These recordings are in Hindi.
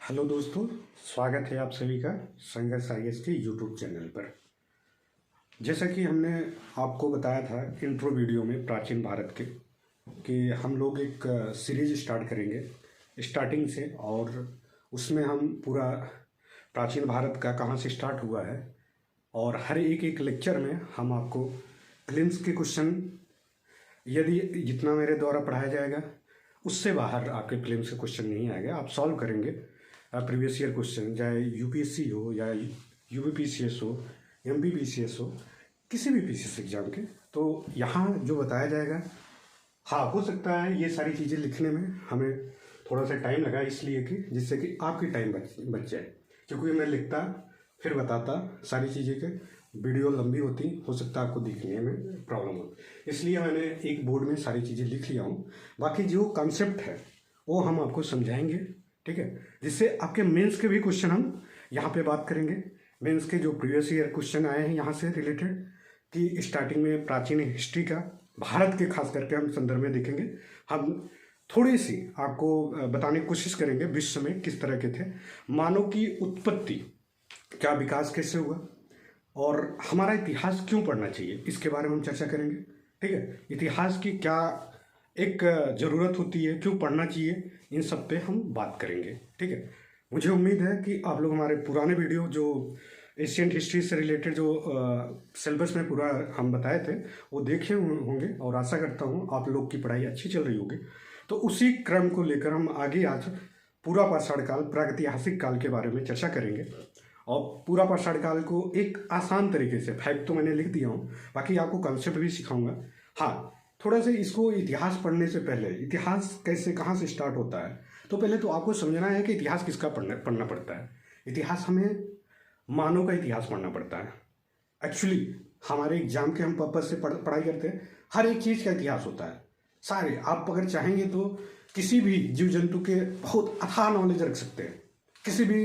हेलो दोस्तों, स्वागत है आप सभी का संघर्ष आईएएस के यूट्यूब चैनल पर। जैसा कि हमने आपको बताया था इंट्रो वीडियो में प्राचीन भारत के कि हम लोग एक सीरीज स्टार्ट करेंगे स्टार्टिंग से, और उसमें हम पूरा प्राचीन भारत का कहाँ से स्टार्ट हुआ है और हर एक एक लेक्चर में हम आपको प्रीलिम्स के क्वेश्चन, यदि जितना मेरे द्वारा पढ़ाया जाएगा उससे बाहर आपके प्रीलिम्स के क्वेश्चन नहीं आएगा, आप सॉल्व करेंगे प्रीवियस ईयर क्वेश्चन, चाहे यूपीएससी हो या यूपीपीसीएस हो, एमपीपीसीएस हो, किसी भी पीसीएस एग्जाम के। तो यहाँ जो बताया जाएगा, हाँ हो सकता है ये सारी चीज़ें लिखने में हमें थोड़ा सा टाइम लगा, इसलिए कि जिससे कि आपकी टाइम बच जाए, क्योंकि मैं लिखता फिर बताता सारी चीज़ें के वीडियो लंबी होती, हो सकता है आपको दिखने में प्रॉब्लम हो, इसलिए मैंने एक बोर्ड में सारी चीज़ें लिख लिया हूँ। बाकी जो कॉन्सेप्ट है वो हम आपको समझाएंगे, ठीक है, जिससे आपके मेंस के भी क्वेश्चन हम यहाँ पे बात करेंगे। मेंस के जो प्रीवियस ईयर क्वेश्चन आए हैं यहाँ से रिलेटेड, कि स्टार्टिंग में प्राचीन हिस्ट्री का भारत के खास करके हम संदर्भ में देखेंगे। हम थोड़ी सी आपको बताने की कोशिश करेंगे विश्व में किस तरह के थे, मानव की उत्पत्ति, क्या विकास कैसे हुआ, और हमारा इतिहास क्यों पढ़ना चाहिए, इसके बारे में हम चर्चा करेंगे। ठीक है, इतिहास की क्या एक ज़रूरत होती है, क्यों पढ़ना चाहिए, इन सब पे हम बात करेंगे। ठीक है, मुझे उम्मीद है कि आप लोग हमारे पुराने वीडियो जो एशियंट हिस्ट्री से रिलेटेड जो सिलेबस में पूरा हम बताए थे वो देखे होंगे, और आशा करता हूँ आप लोग की पढ़ाई अच्छी चल रही होगी। तो उसी क्रम को लेकर हम आगे आज पूरा पाषाण काल, प्रागैतिहासिक काल के बारे में चर्चा करेंगे, और पूरा पाषाण काल को एक आसान तरीके से, फैक्ट तो मैंने लिख दिया हूँ, बाकी आपको कॉन्सेप्ट भी सिखाऊंगा। हाँ, थोड़ा सा इसको इतिहास पढ़ने से पहले, इतिहास कैसे कहाँ से स्टार्ट होता है, तो पहले तो आपको समझना है कि इतिहास किसका पढ़ना पड़ता है। इतिहास हमें मानव का इतिहास पढ़ना पड़ता है। एक्चुअली हमारे एग्जाम के हम पर्पज से पढ़ाई करते हैं, हर एक चीज़ का इतिहास होता है, सारे। आप अगर चाहेंगे तो किसी भी जीव जंतु के बहुत अथाह नॉलेज रख सकते हैं, किसी भी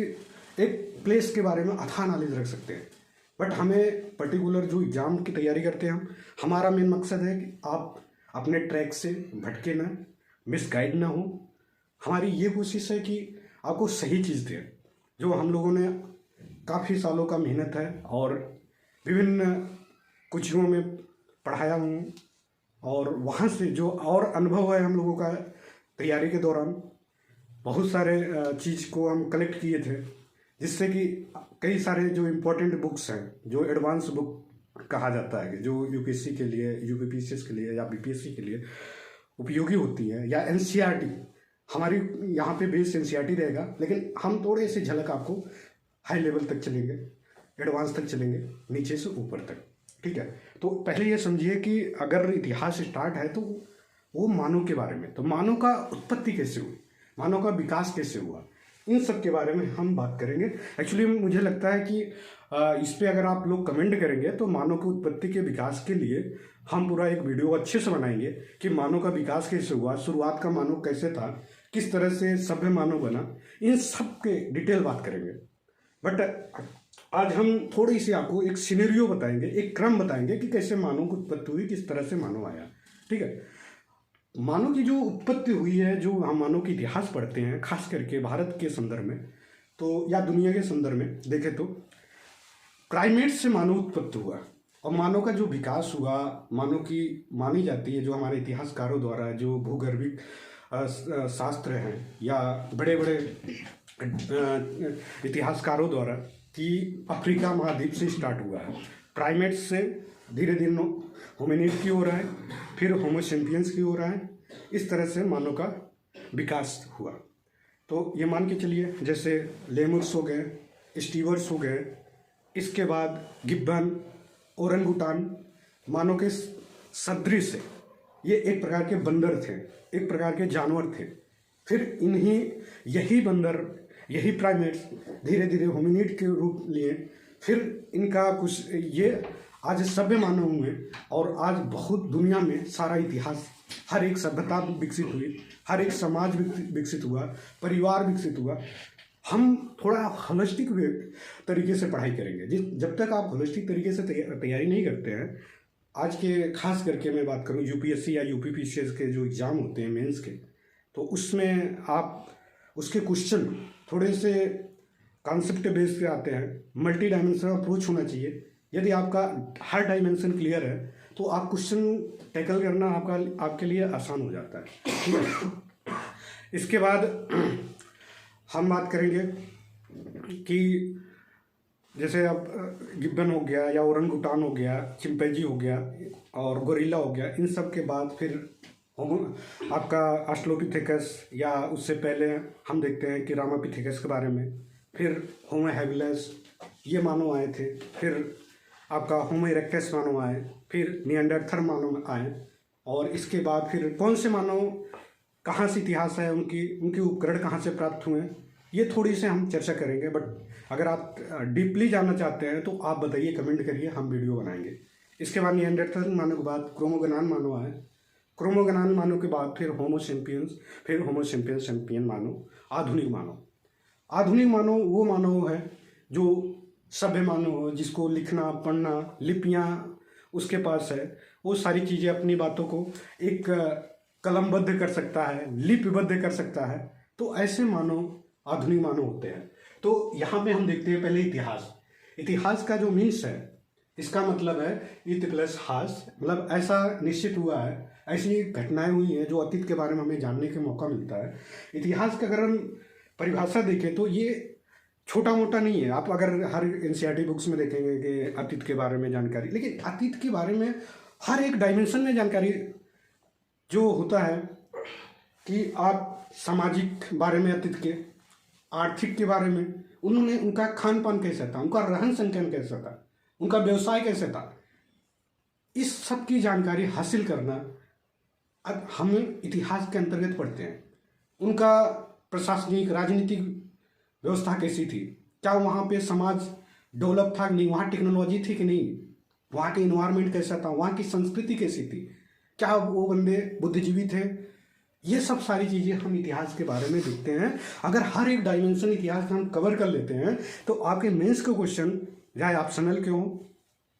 एक प्लेस के बारे में अथाह नॉलेज रख सकते हैं, बट हमें पर्टिकुलर जो एग्ज़ाम की तैयारी करते हैं हम, हमारा मेन मकसद है कि आप अपने ट्रैक से भटके ना, मिसगाइड ना हो। हमारी ये कोशिश है कि आपको सही चीज़ दें, जो हम लोगों ने काफ़ी सालों का मेहनत है और विभिन्न कोचिंगों में पढ़ाया हूँ, और वहाँ से जो और अनुभव है हम लोगों का तैयारी के दौरान, बहुत सारे चीज़ को हम कलेक्ट किए थे, जिससे कि कई सारे जो इम्पोर्टेंट बुक्स हैं, जो एडवांस बुक कहा जाता है, जो यूपीएससी के लिए, यूपीपीसीएस के लिए या बीपीएससी के लिए उपयोगी होती है, या एनसीईआरटी, हमारी यहाँ पे बेस एनसीईआरटी रहेगा, लेकिन हम थोड़े से झलक आपको हाई लेवल तक चलेंगे, एडवांस तक चलेंगे, नीचे से ऊपर तक। ठीक है, तो पहले ये समझिए कि अगर इतिहास स्टार्ट है तो वो मानव के बारे में, तो मानव का उत्पत्ति कैसे हुई, मानव का विकास कैसे हुआ, इन सब के बारे में हम बात करेंगे। एक्चुअली मुझे लगता है कि इस पर अगर आप लोग कमेंट करेंगे तो मानव की उत्पत्ति के विकास के लिए हम पूरा एक वीडियो अच्छे से बनाएंगे कि मानव का विकास कैसे हुआ, शुरुआत का मानव कैसे था, किस तरह से सभ्य मानव बना, इन सब के डिटेल बात करेंगे। बट आज हम थोड़ी सी आपको एक सिनेरियो बताएंगे, एक क्रम बताएंगे कि कैसे मानव की उत्पत्ति हुई, किस तरह से मानव आया। ठीक है, मानव की जो उत्पत्ति हुई है, जो हम मानव की इतिहास पढ़ते हैं, खास करके भारत के संदर्भ में तो, या दुनिया के संदर्भ में देखें तो, प्राइमेट से मानव उत्पत्ति हुआ, और मानव का जो विकास हुआ, मानव की मानी जाती है, जो हमारे इतिहासकारों द्वारा, जो भूगर्भिक शास्त्र हैं या बड़े बड़े इतिहासकारों द्वारा, कि अफ्रीका महाद्वीप से स्टार्ट हुआ है, प्राइमेट से धीरे धीरे होमिनिड की ओर है, फिर होमो सेपियंस की ओर है, इस तरह से मानव का विकास हुआ। तो ये मान के चलिए, जैसे लेमुर्स हो गए, स्टीवर्स हो गए, इसके बाद गिब्बन, ओरंगुटान, मानव के सदृश है, ये एक प्रकार के बंदर थे, एक प्रकार के जानवर थे। फिर इन्हीं यही बंदर, यही प्राइमेट्स धीरे धीरे होमिनिड के रूप लिए, फिर इनका कुछ ये आज सभ्य मानव हुए, और आज बहुत दुनिया में सारा इतिहास, हर एक सभ्यता विकसित हुई, हर एक समाज विकसित हुआ, परिवार विकसित हुआ। हम थोड़ा होलिस्टिक तरीके से पढ़ाई करेंगे। जब तक आप होलिस्टिक तरीके से तैयारी नहीं करते हैं, आज के खास करके मैं बात करूं यूपीएससी या यूपीपीसीएस के जो एग्ज़ाम होते हैं मेंस के, तो उसमें आप उसके क्वेश्चन थोड़े से कॉन्सेप्ट बेस पे आते हैं, मल्टी डायमेंशनल अप्रोच होना चाहिए। यदि आपका हर डायमेंशन क्लियर है तो आप क्वेश्चन टैकल करना आपके लिए आसान हो जाता है, ठीक है। इसके बाद हम बात करेंगे कि जैसे अब गिब्बन हो गया या ओरंगुटान हो गया, चिंपैंजी हो गया और गोरिल्ला हो गया, इन सब के बाद फिर आपका ऑस्ट्रेलोपिथेकस, या उससे पहले हम देखते हैं कि रामापिथेकस के बारे में, फिर होमो हैबिलिस ये मानव आए थे, फिर आपका होमो इरेक्टस मानव आए, फिर निएंडरथल मानव आए, और इसके बाद फिर कौन से मानव कहाँ से इतिहास है, उनके उपकरण कहाँ से प्राप्त हुए, ये थोड़ी से हम चर्चा करेंगे। बट अगर आप डीपली जानना चाहते हैं तो आप बताइए, कमेंट करिए, हम वीडियो बनाएंगे। इसके बाद निएंडरथल मानव के बाद क्रोमोगनान मानव आए, क्रोमोगनान मानव के बाद फिर होमो सेपियंस, फिर होमो सेपियंस सेपियन मानव, आधुनिक मानव। आधुनिक मानव वो मानव है जो सभ्य मानव हो, जिसको लिखना पढ़ना लिपियाँ उसके पास है, वो सारी चीज़ें अपनी बातों को एक कलमबद्ध कर सकता है, लिपिबद्ध कर सकता है। तो ऐसे मानव आधुनिक मानव होते हैं। तो यहाँ पे हम देखते हैं पहले इतिहास। इतिहास का जो मीन्स है, इसका मतलब है इत प्लस हास, मतलब ऐसा निश्चित हुआ है, ऐसी घटनाएं हुई हैं जो अतीत के बारे में हमें जानने का मौका मिलता है। इतिहास का अगर हम परिभाषा देखें तो ये छोटा मोटा नहीं है। आप अगर हर एनसीईआरटी बुक्स में देखेंगे कि अतीत के बारे में जानकारी, लेकिन अतीत के बारे में हर एक डायमेंशन में जानकारी जो होता है कि आप सामाजिक बारे में अतीत के, आर्थिक के बारे में, उन्होंने उनका खान पान कैसा था, उनका रहन सहन कैसा था, उनका व्यवसाय कैसे था, इस सब की जानकारी हासिल करना अब हम इतिहास के अंतर्गत पढ़ते हैं। उनका प्रशासनिक राजनीतिक व्यवस्था कैसी थी, क्या वहाँ पे समाज डेवलप था कि नहीं, वहाँ टेक्नोलॉजी थी कि नहीं, वहाँ के इन्वायरमेंट कैसा था, वहाँ की संस्कृति कैसी थी, क्या वो बंदे बुद्धिजीवी थे, ये सब सारी चीज़ें हम इतिहास के बारे में देखते हैं। अगर हर एक डायमेंशन इतिहास हम कवर कर लेते हैं तो आपके मेंस के क्वेश्चन, चाहे ऑप्शनल के हों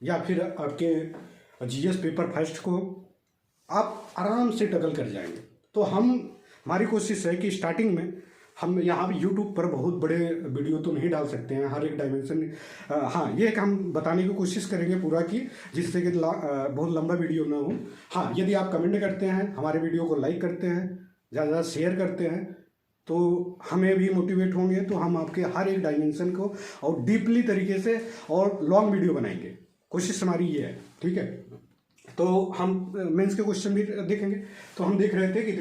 या फिर आपके जीएस पेपर फर्स्ट को, आप आराम से टैकल कर जाएंगे। तो हमारी कोशिश है कि स्टार्टिंग में हम यहाँ पे यूट्यूब पर बहुत बड़े वीडियो तो नहीं डाल सकते हैं, हर एक डायमेंशन, हाँ ये एक हम बताने की कोशिश करेंगे पूरा की, जिससे कि बहुत लंबा वीडियो ना हो। हाँ, यदि आप कमेंट करते हैं, हमारे वीडियो को लाइक करते हैं, ज़्यादा ज़्यादा शेयर करते हैं, तो हमें भी मोटिवेट होंगे, तो हम आपके हर एक डायमेंशन को और डीपली तरीके से और लॉन्ग वीडियो बनाएंगे। कोशिश हमारी ये है, ठीक है। तो हम मेंस के क्वेश्चन भी देखेंगे। तो हम देख रहे थे कि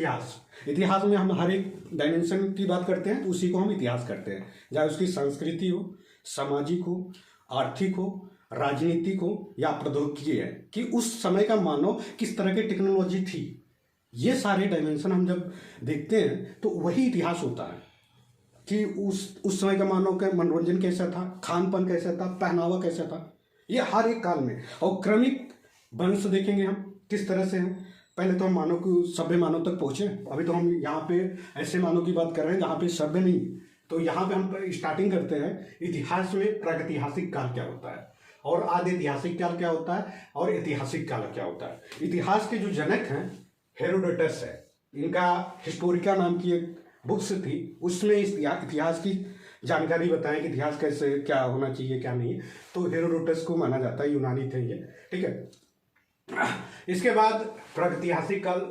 इतिहास में हम हर एक डायमेंशन की बात करते हैं, तो उसी को हम इतिहास करते हैं, चाहे उसकी संस्कृति हो, सामाजिक हो, आर्थिक हो, राजनीतिक हो या प्रौद्योगिकी है, कि उस समय का मानव किस तरह की टेक्नोलॉजी थी। ये सारे डायमेंशन हम जब देखते हैं तो वही इतिहास होता है कि उस समय का मानव का मनोरंजन कैसा था, खान पान कैसा था, पहनावा कैसा था, ये हर एक काल में। और क्रमिक वंश देखेंगे हम किस तरह से हैं। पहले तो हम मानव को सभ्य मानव तक पहुंचे, अभी तो हम यहाँ पे ऐसे मानव की बात कर रहे हैं जहाँ पे सभ्य नहीं। तो यहाँ पे हम स्टार्टिंग करते हैं इतिहास में। प्रागैतिहासिक काल क्या होता है और आदि ऐतिहासिक काल क्या होता है और ऐतिहासिक काल क्या होता है। इतिहास के जो जनक हैं हेरोडोटस है, इनका हिस्टोरिका नाम की एक बुक्स थी, उसमें इस इतिहास की जानकारी बताएं कि इतिहास कैसे क्या होना चाहिए क्या नहीं। तो हेरोडोटस को माना जाता है, यूनानी थे ये, ठीक है। इसके बाद प्रागैतिहासिक काल,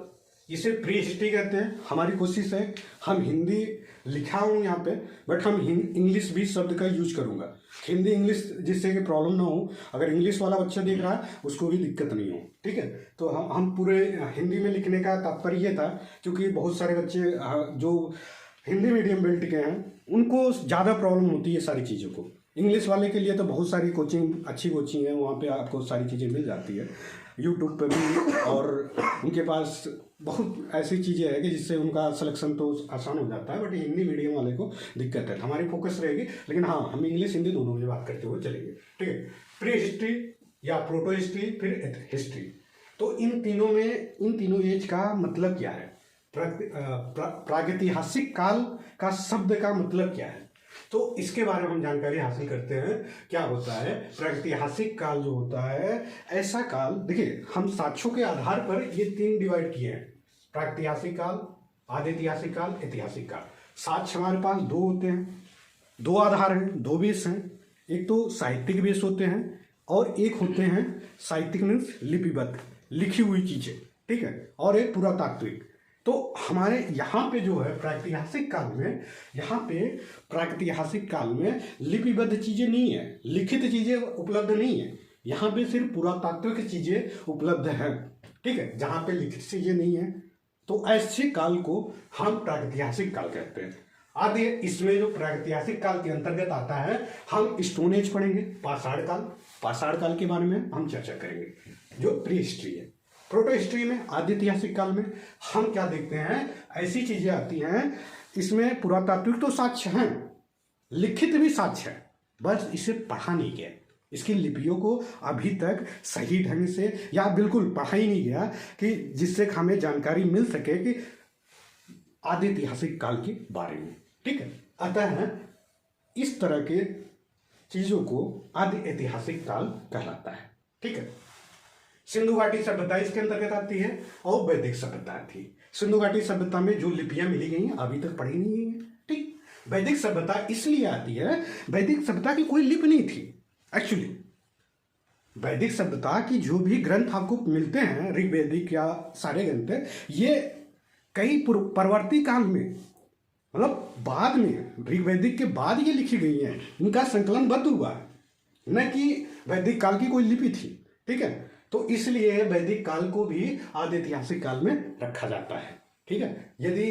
इसे प्री हिस्ट्री कहते हैं। हमारी कोशिश है, हम हिंदी लिखा हूँ यहाँ पे, बट हम इंग्लिश भी शब्द का यूज करूँगा, हिंदी इंग्लिश, जिससे कि प्रॉब्लम ना हो। अगर इंग्लिश वाला बच्चा देख रहा है उसको भी दिक्कत नहीं हो, ठीक है। तो हम पूरे हिंदी में लिखने का तात्पर्य ये था, क्योंकि बहुत सारे बच्चे जो हिंदी मीडियम बेल्ट के हैं उनको ज़्यादा प्रॉब्लम होती है सारी चीज़ों को। इंग्लिश वाले के लिए तो बहुत सारी कोचिंग, अच्छी कोचिंग है, वहाँ पे आपको सारी चीज़ें मिल जाती है यूट्यूब पे भी, और उनके पास बहुत ऐसी चीज़ें है कि जिससे उनका सिलेक्शन तो आसान हो जाता है। बट हिंदी मीडियम वाले को दिक्कत है, हमारी फोकस रहेगी। लेकिन हाँ, हम इंग्लिश हिंदी दोनों में बात करते हुए चलेंगे, ठीक है। प्री हिस्ट्री या प्रोटो हिस्ट्री, फिर हिस्ट्री। तो इन तीनों एज का मतलब क्या है, प्रागैतिहासिक काल का शब्द का मतलब क्या है, तो इसके बारे में हम जानकारी हासिल करते हैं। क्या होता है प्रागैतिहासिक काल जो होता है, ऐसा काल, देखिए हम साक्ष्यों के आधार पर ये तीन डिवाइड किए हैं, प्रागैतिहासिक काल, आदि ऐतिहासिक काल, ऐतिहासिक काल। साक्ष्य हमारे पास दो होते हैं, दो आधार हैं, दो बेस हैं। एक तो साहित्यिक बेस होते हैं और एक होते हैं साहित्यिक मीन्स लिपिबद्ध, लिखी हुई चीजें, ठीक है, और एक पुरातात्विक। तो हमारे यहाँ पे जो है प्रागैतिहासिक काल में, यहाँ पे प्रागैतिहासिक काल में लिपिबद्ध चीजें नहीं है, लिखित चीजें उपलब्ध नहीं है। यहाँ पे सिर्फ पुरातात्विक चीजें उपलब्ध हैं, ठीक है, जहाँ पे लिखित चीजें नहीं है। तो ऐसे काल को हम प्रागैतिहासिक काल कहते हैं। आदि इसमें जो प्रागैतिहासिक काल के अंतर्गत आता है, हम स्टोन एज पढ़ेंगे, पाषाण काल, पाषाण काल के बारे में हम चर्चा करेंगे, जो प्री हिस्ट्री है। प्रोटो हिस्ट्री में, आदि ऐतिहासिक काल में हम क्या देखते हैं, ऐसी चीजें आती हैं, इसमें पुरातात्विक तो साक्ष्य हैं, लिखित भी साक्ष्य है, बस इसे पढ़ा नहीं गया, इसकी लिपियों को अभी तक सही ढंग से या बिल्कुल पढ़ा ही नहीं गया कि जिससे हमें जानकारी मिल सके कि आदि ऐतिहासिक काल के बारे में, ठीक है। अतः इस तरह के चीजों को आदि ऐतिहासिक काल कहलाता है, ठीक है। सिंधु घाटी सभ्यता इसके अंतर्गत आती है और वैदिक सभ्यता आती है। सिंधु घाटी सभ्यता में जो लिपियां मिली गई हैं अभी तक पढ़ी नहीं है, ठीक। वैदिक सभ्यता इसलिए आती है, वैदिक सभ्यता की कोई लिपि नहीं थी एक्चुअली। वैदिक सभ्यता की जो भी ग्रंथ आपको मिलते हैं, ऋग्वैदिक या सारे ग्रंथ, ये कई परवर्ती काल में, मतलब बाद में, ऋग्वैदिक के बाद ये लिखी गई हैं, इनका संकलनबद्ध हुआ है, न कि वैदिक काल की कोई लिपि थी, ठीक है। तो इसलिए वैदिक काल को भी आदि ऐतिहासिक काल में रखा जाता है, ठीक है। यदि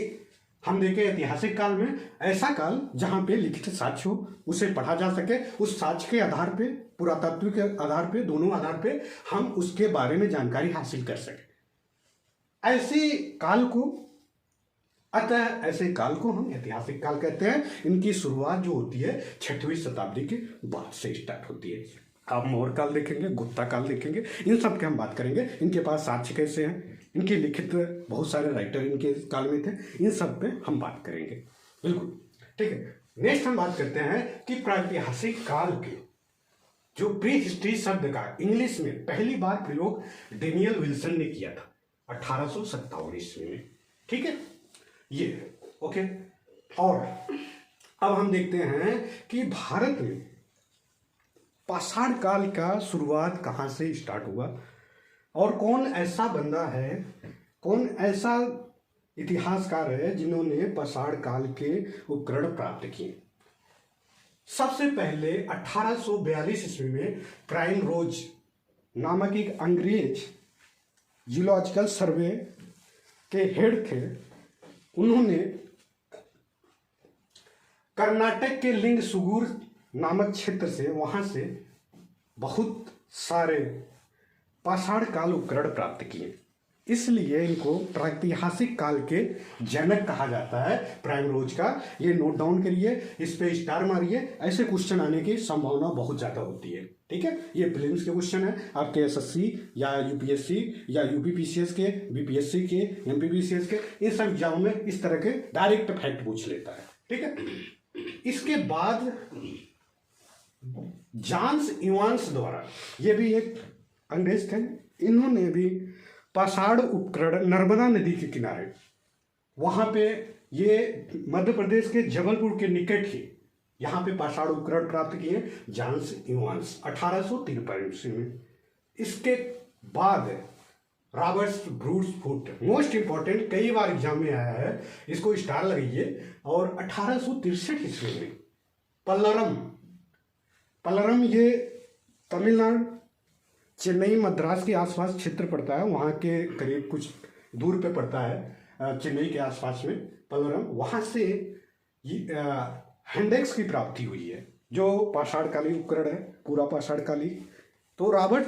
हम देखें ऐतिहासिक काल में, ऐसा काल जहां पे लिखित साक्ष्य हो, उसे पढ़ा जा सके, उस साक्ष्य के आधार पे, पुरातात्विक के आधार पे, दोनों आधार पे हम उसके बारे में जानकारी हासिल कर सके, ऐसे काल को, अतः ऐसे काल को हम ऐतिहासिक काल कहते हैं। इनकी शुरुआत जो होती है 6वीं शताब्दी के बाद से स्टार्ट होती है। आप मौर्य काल देखेंगे, गुप्ता काल देखेंगे, इन सब की हम बात करेंगे। इनके पास साक्ष्य कैसे हैं, इनके लिखित बहुत सारे राइटर इनके काल में थे, इन सब पे हम बात करेंगे, बिल्कुल, ठीक है। नेक्स्ट हम बात करते हैं कि प्रागैतिहासिक काल के जो प्री हिस्ट्री शब्द का इंग्लिश में पहली बार प्रयोग डेनियल विल्सन ने किया था 1857 ईस्वी में, ठीक है, ये ओके। और अब हम देखते हैं कि भारत में पाषाण काल का शुरुआत कहाँ से स्टार्ट हुआ और कौन ऐसा बंदा है, कौन ऐसा इतिहासकार है जिन्होंने पाषाण काल के उपकरण प्राप्त किए। सबसे पहले 1842 ईस्वी में प्राइम रोज नामक एक अंग्रेज जियोलॉजिकल सर्वे के हेड थे, उन्होंने कर्नाटक के लिंग सुगूर नामक क्षेत्र से, वहां से बहुत सारे पाषाण काल उपकरण प्राप्त किए, इसलिए इनको प्रागैतिहासिक काल के जनक कहा जाता है। प्राइम रोज का ये नोट डाउन करिए, इस पे स्टार मारिए, ऐसे क्वेश्चन आने की संभावना बहुत ज्यादा होती है, ठीक है। ये प्रीलिम्स के क्वेश्चन है आपके एसएससी या यूपीएससी या यूपीपीसीएस के, बीपीएससी के, एमपीपीसीएस के, इन सब एग्जाम में इस तरह के डायरेक्ट फैक्ट पूछ लेता है, ठीक है। इसके बाद जॉन्स इवांस द्वारा, ये भी एक अंग्रेज थे, इन्होंने भी पाषाण उपकरण नर्मदा नदी के किनारे, वहां पे ये मध्य प्रदेश के जबलपुर के निकट ही यहाँ पे पाषाण उपकरण प्राप्त किए जॉन्स इवांस 1853 ईस्वी में। इसके बाद Robert Bruce foot, most important, कई बार एग्जाम में आया है, इसको स्टार लगाइए, और 1863 ईस्वी में पल्लरम ये तमिलनाडु, चेन्नई, मद्रास के आसपास क्षेत्र पड़ता है, वहाँ के करीब कुछ दूर पे पड़ता है, चेन्नई के आसपास में पल्लरम, वहाँ से हैंडेक्स की प्राप्ति हुई है, जो पाषाणकालीन उपकरण है, पूरा पाषाणकाली। तो Robert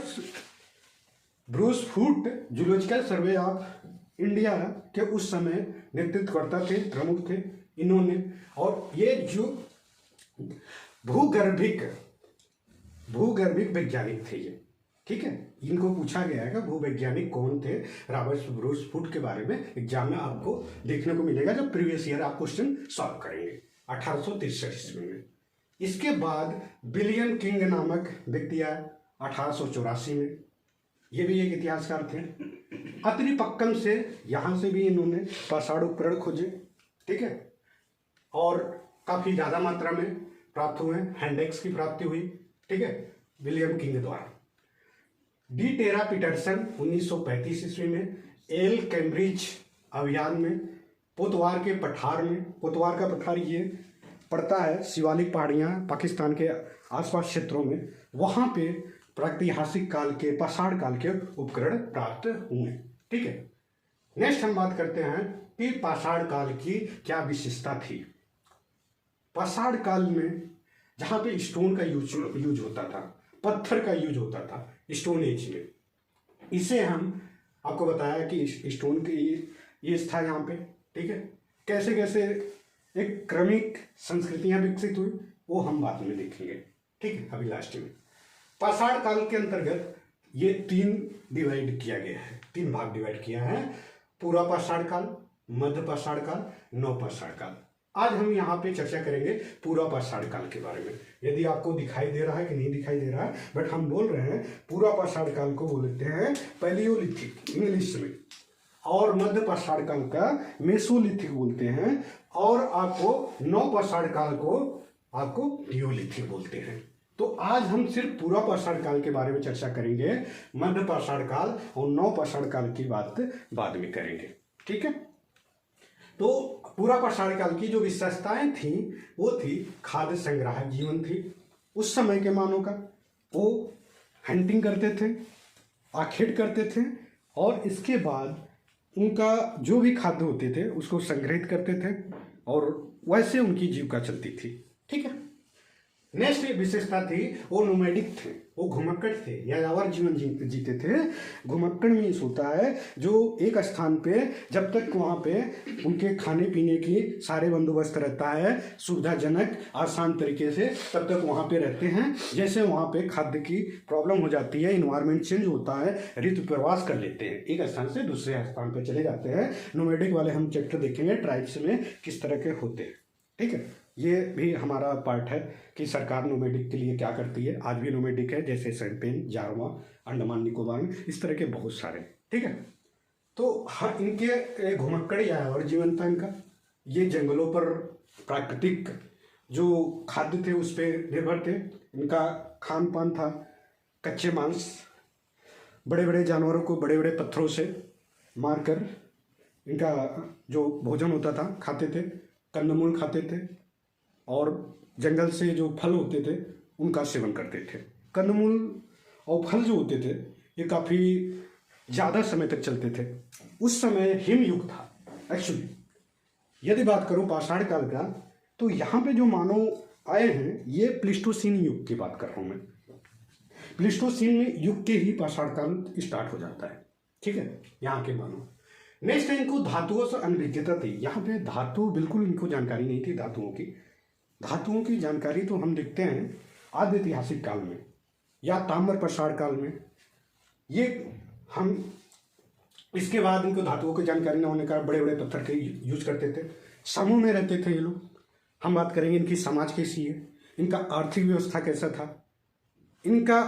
Bruce foot zoological survey of India के उस समय नेतृत्वकर्ता थे, प्रमुख थे इन्होंने, और ये जो भूगर्भिक वैज्ञानिक थे ये, ठीक है। इनको पूछा गया है कि भूवैज्ञानिक कौन थे, रॉबर्ट ब्रूस फुट के बारे में एग्जाम में आपको देखने को मिलेगा जब प्रीवियस ईयर आप क्वेश्चन सॉल्व करेंगे 1863 ईस्वी में। इसके बाद विलियम किंग नामक व्यक्ति आया 1884 में, ये भी एक इतिहासकार थे। अत्रिपक्कम से, यहाँ से भी इन्होंने पाषाण उपकरण खोजे, ठीक है। और काफ़ी ज़्यादा मात्रा में प्राप्त हुए। हैंडेक्स की प्राप्ति हुई, ठीक है, विलियम किंग द्वारा। डी टेरा पीटरसन 1935 ईस्वी में एल कैम्ब्रिज अभियान में पोतवार के पठार में, पोतवार का पठार ये पड़ता है शिवालिक पहाड़ियाँ पाकिस्तान के आसपास क्षेत्रों में, वहाँ पे प्रागैतिहासिक काल के, पाषाण काल के उपकरण प्राप्त हुए, ठीक है। नेक्स्ट हम बात करते हैं कि पाषाण काल की क्या विशेषता थी। पाषाण काल में जहाँ पे स्टोन का यूज होता था, पत्थर का यूज होता था स्टोन एज में, इसे हम आपको बताया कि स्टोन की ये था यहाँ पे, ठीक है। कैसे कैसे एक क्रमिक संस्कृतियाँ विकसित हुई वो हम बाद में देखेंगे, ठीक है। अभी लास्ट में पाषाण काल के अंतर्गत ये तीन डिवाइड किया गया है, तीन भाग डिवाइड किया है। पूरा पाषाण काल, मध्य पाषाण काल, नव पाषाण काल। आज हम यहाँ पे चर्चा करेंगे पूरा पाषाण काल के बारे में। यदि आपको दिखाई दे रहा है कि नहीं दिखाई दे रहा है, बट हम बोल रहे हैं पूरा पाषाण काल को बोलते हैं पैलियोलिथिक इंग्लिश में, और मध्य पाषाण काल का मेसोलिथिक बोलते हैं, और आपको नव पाषाण काल को आपको नियोलिथिक बोलते हैं। तो आज हम सिर्फ पूरा पाषाण काल के बारे में चर्चा करेंगे, मध्य पाषाण काल और नव पाषाण काल की बात बाद में करेंगे, ठीक है। तो पूरा पाषाण काल की जो विशेषताएं थी वो थी खाद्य संग्रह जीवन थी उस समय के मानव का। वो हंटिंग करते थे, आखेट करते थे, और इसके बाद उनका जो भी खाद्य होते थे उसको संग्रहित करते थे, और वैसे उनकी जीविका चलती थी, ठीक है। नेक्स्ट विशेषता थी वो नोमैडिक थे, वो घुमक्कड़ थे, यायावर जीवन जीते थे। घुमक्कड़ मीन्स होता है जो एक स्थान पे जब तक वहाँ पे उनके खाने पीने की सारे बंदोबस्त रहता है सुविधाजनक आसान तरीके से, तब तक वहाँ पे रहते हैं। जैसे वहाँ पे खाद्य की प्रॉब्लम हो जाती है, इन्वायरमेंट चेंज होता है, ऋतु प्रवास कर लेते हैं, एक स्थान से दूसरे स्थान पर चले जाते हैं। नोमैडिक वाले हम चैप्टर देखेंगे ट्राइब्स में किस तरह के होते हैं, ठीक है। ये भी हमारा पार्ट है कि सरकार नोमैडिक के लिए क्या करती है। आज भी नोमैडिक है, जैसे सैंपेन, जारवा, अंडमान निकोबार में, इस तरह के बहुत सारे, ठीक है। तो हाँ, इनके घुमक्कड़ या और जीवन था इनका। ये जंगलों पर प्राकृतिक जो खाद्य थे उस पर निर्भर थे। इनका खान पान था कच्चे मांस, बड़े बड़े जानवरों को बड़े बड़े पत्थरों से मारकर इनका जो भोजन होता था खाते थे। कंदमूल खाते थे, और जंगल से जो फल होते थे उनका सेवन करते थे। कंदमूल और फल जो होते थे ये काफ़ी ज़्यादा समय तक चलते थे। उस समय हिमयुग था एक्चुअली। यदि बात करूं पाषाण काल का, तो यहाँ पे जो मानव आए हैं ये प्लीस्टोसीन युग की बात कर रहा हूँ मैं। प्लीस्टोसीन में युग के ही पाषाण काल स्टार्ट हो जाता है, ठीक है, यहाँ के मानव। नेक्स्ट है इनको धातुओं से अनभिज्ञता थी। यहाँ पे धातु बिल्कुल इनको जानकारी नहीं थी। धातुओं की जानकारी तो हम देखते हैं आद्य ऐतिहासिक काल में या ताम्र पाषाण काल में। ये हम इसके बाद इनको धातुओं की जानकारी न होने का बड़े बड़े पत्थर के यूज करते थे। समूह में रहते थे ये लोग। हम बात करेंगे इनकी समाज कैसी है, इनका आर्थिक व्यवस्था कैसा था, इनका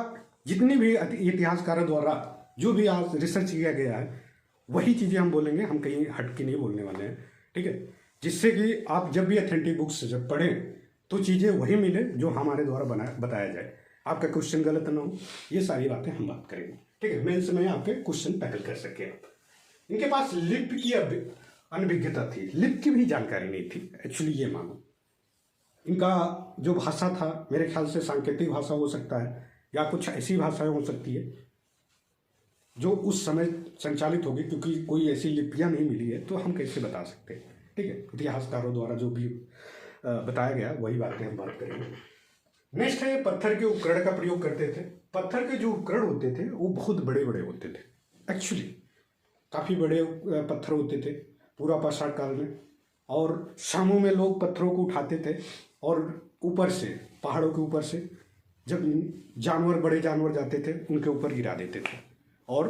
जितने भी इतिहासकारों द्वारा जो भी आज रिसर्च किया गया है वही चीज़ें हम बोलेंगे, हम कहीं हट के नहीं बोलने वाले हैं, ठीक है। जिससे कि आप जब भी अथेंटिक बुक्स जब पढ़ें तो चीज़ें वही मिले जो हमारे द्वारा बताया जाए, आपका क्वेश्चन गलत ना हो। ये सारी बातें हम बात करेंगे, ठीक है। मेंस में आपके क्वेश्चन टैकल कर सके आप। इनके पास लिप की अनभिज्ञता थी, लिप की भी जानकारी नहीं थी एक्चुअली। ये मानो इनका जो भाषा था मेरे ख्याल से सांकेतिक भाषा हो सकता है, या कुछ ऐसी भाषाएं हो सकती है जो उस समय संचालित होगी, क्योंकि कोई ऐसी लिपियां नहीं मिली है तो हम कैसे बता सकते हैं, ठीक है। इतिहासकारों द्वारा जो भी बताया गया वही बातें हम बात करेंगे। नेक्स्ट है पत्थर के उपकरण का प्रयोग करते थे। पत्थर के जो उपकरण होते थे वो बहुत बड़े बड़े होते थे एक्चुअली, काफ़ी बड़े पत्थर होते थे पूरा पाषाण काल में। और शामों में लोग पत्थरों को उठाते थे और ऊपर से, पहाड़ों के ऊपर से जब बड़े जानवर जाते थे उनके ऊपर गिरा देते थे, और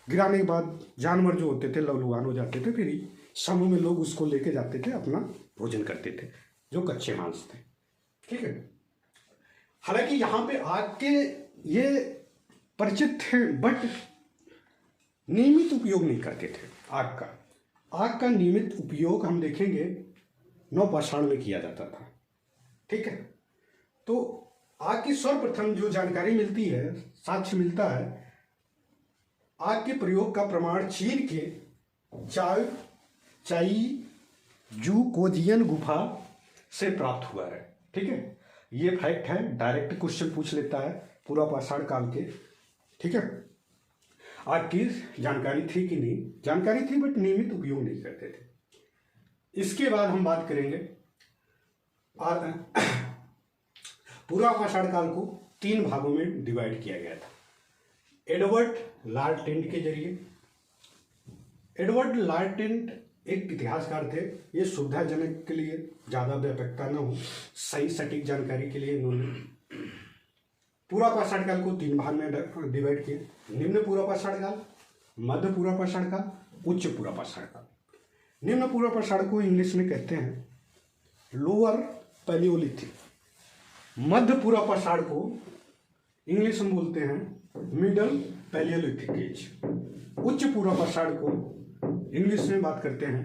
गिराने के बाद जानवर जो होते थे लहूलुहान हो जाते थे। फिर समूह में लोग उसको लेके जाते थे, अपना भोजन करते थे, जो कच्चे मांस थे, ठीक है। हालांकि यहाँ पे आग के ये परिचित थे, बट नियमित उपयोग नहीं करते थे आग का। आग का नियमित उपयोग हम देखेंगे नवपाषाण में किया जाता था। ठीक है, तो आग की सर्वप्रथम जो जानकारी मिलती है, साक्ष्य मिलता है, आग के प्रयोग का प्रमाण चीन के चाई जू कोजियन गुफा से प्राप्त हुआ है। ठीक है, ये फैक्ट है, डायरेक्ट क्वेश्चन पूछ लेता है पूरा पाषाण काल के। ठीक है, आग की जानकारी थी कि नहीं, जानकारी थी बट नियमित उपयोग नहीं करते थे। इसके बाद हम बात करेंगे पूरा पाषाण काल को 3 भागों में डिवाइड किया गया था एडवर्ड लार्टेंट के जरिए। एडवर्ड लार्टेंट एक इतिहासकार थे। ये सुविधाजनक के लिए, ज़्यादा व्यापकता न हो, सही सटीक जानकारी के लिए इन्होंने पूरा पाषाण काल को 3 भाग में डिवाइड किया। निम्न पूरा पाषाण काल, मध्य पूरा पाषाण काल, उच्च पूरा पाषाण काल। निम्न पूरा पाषाण को इंग्लिश में कहते हैं लोअर पैलियोलिथिक। मध्य पूरा पाषाण को इंग्लिश में बोलते हैं मिडल पैलियोलिथिक एज। उच्च पूरा पाषाण को इंग्लिश में बात करते हैं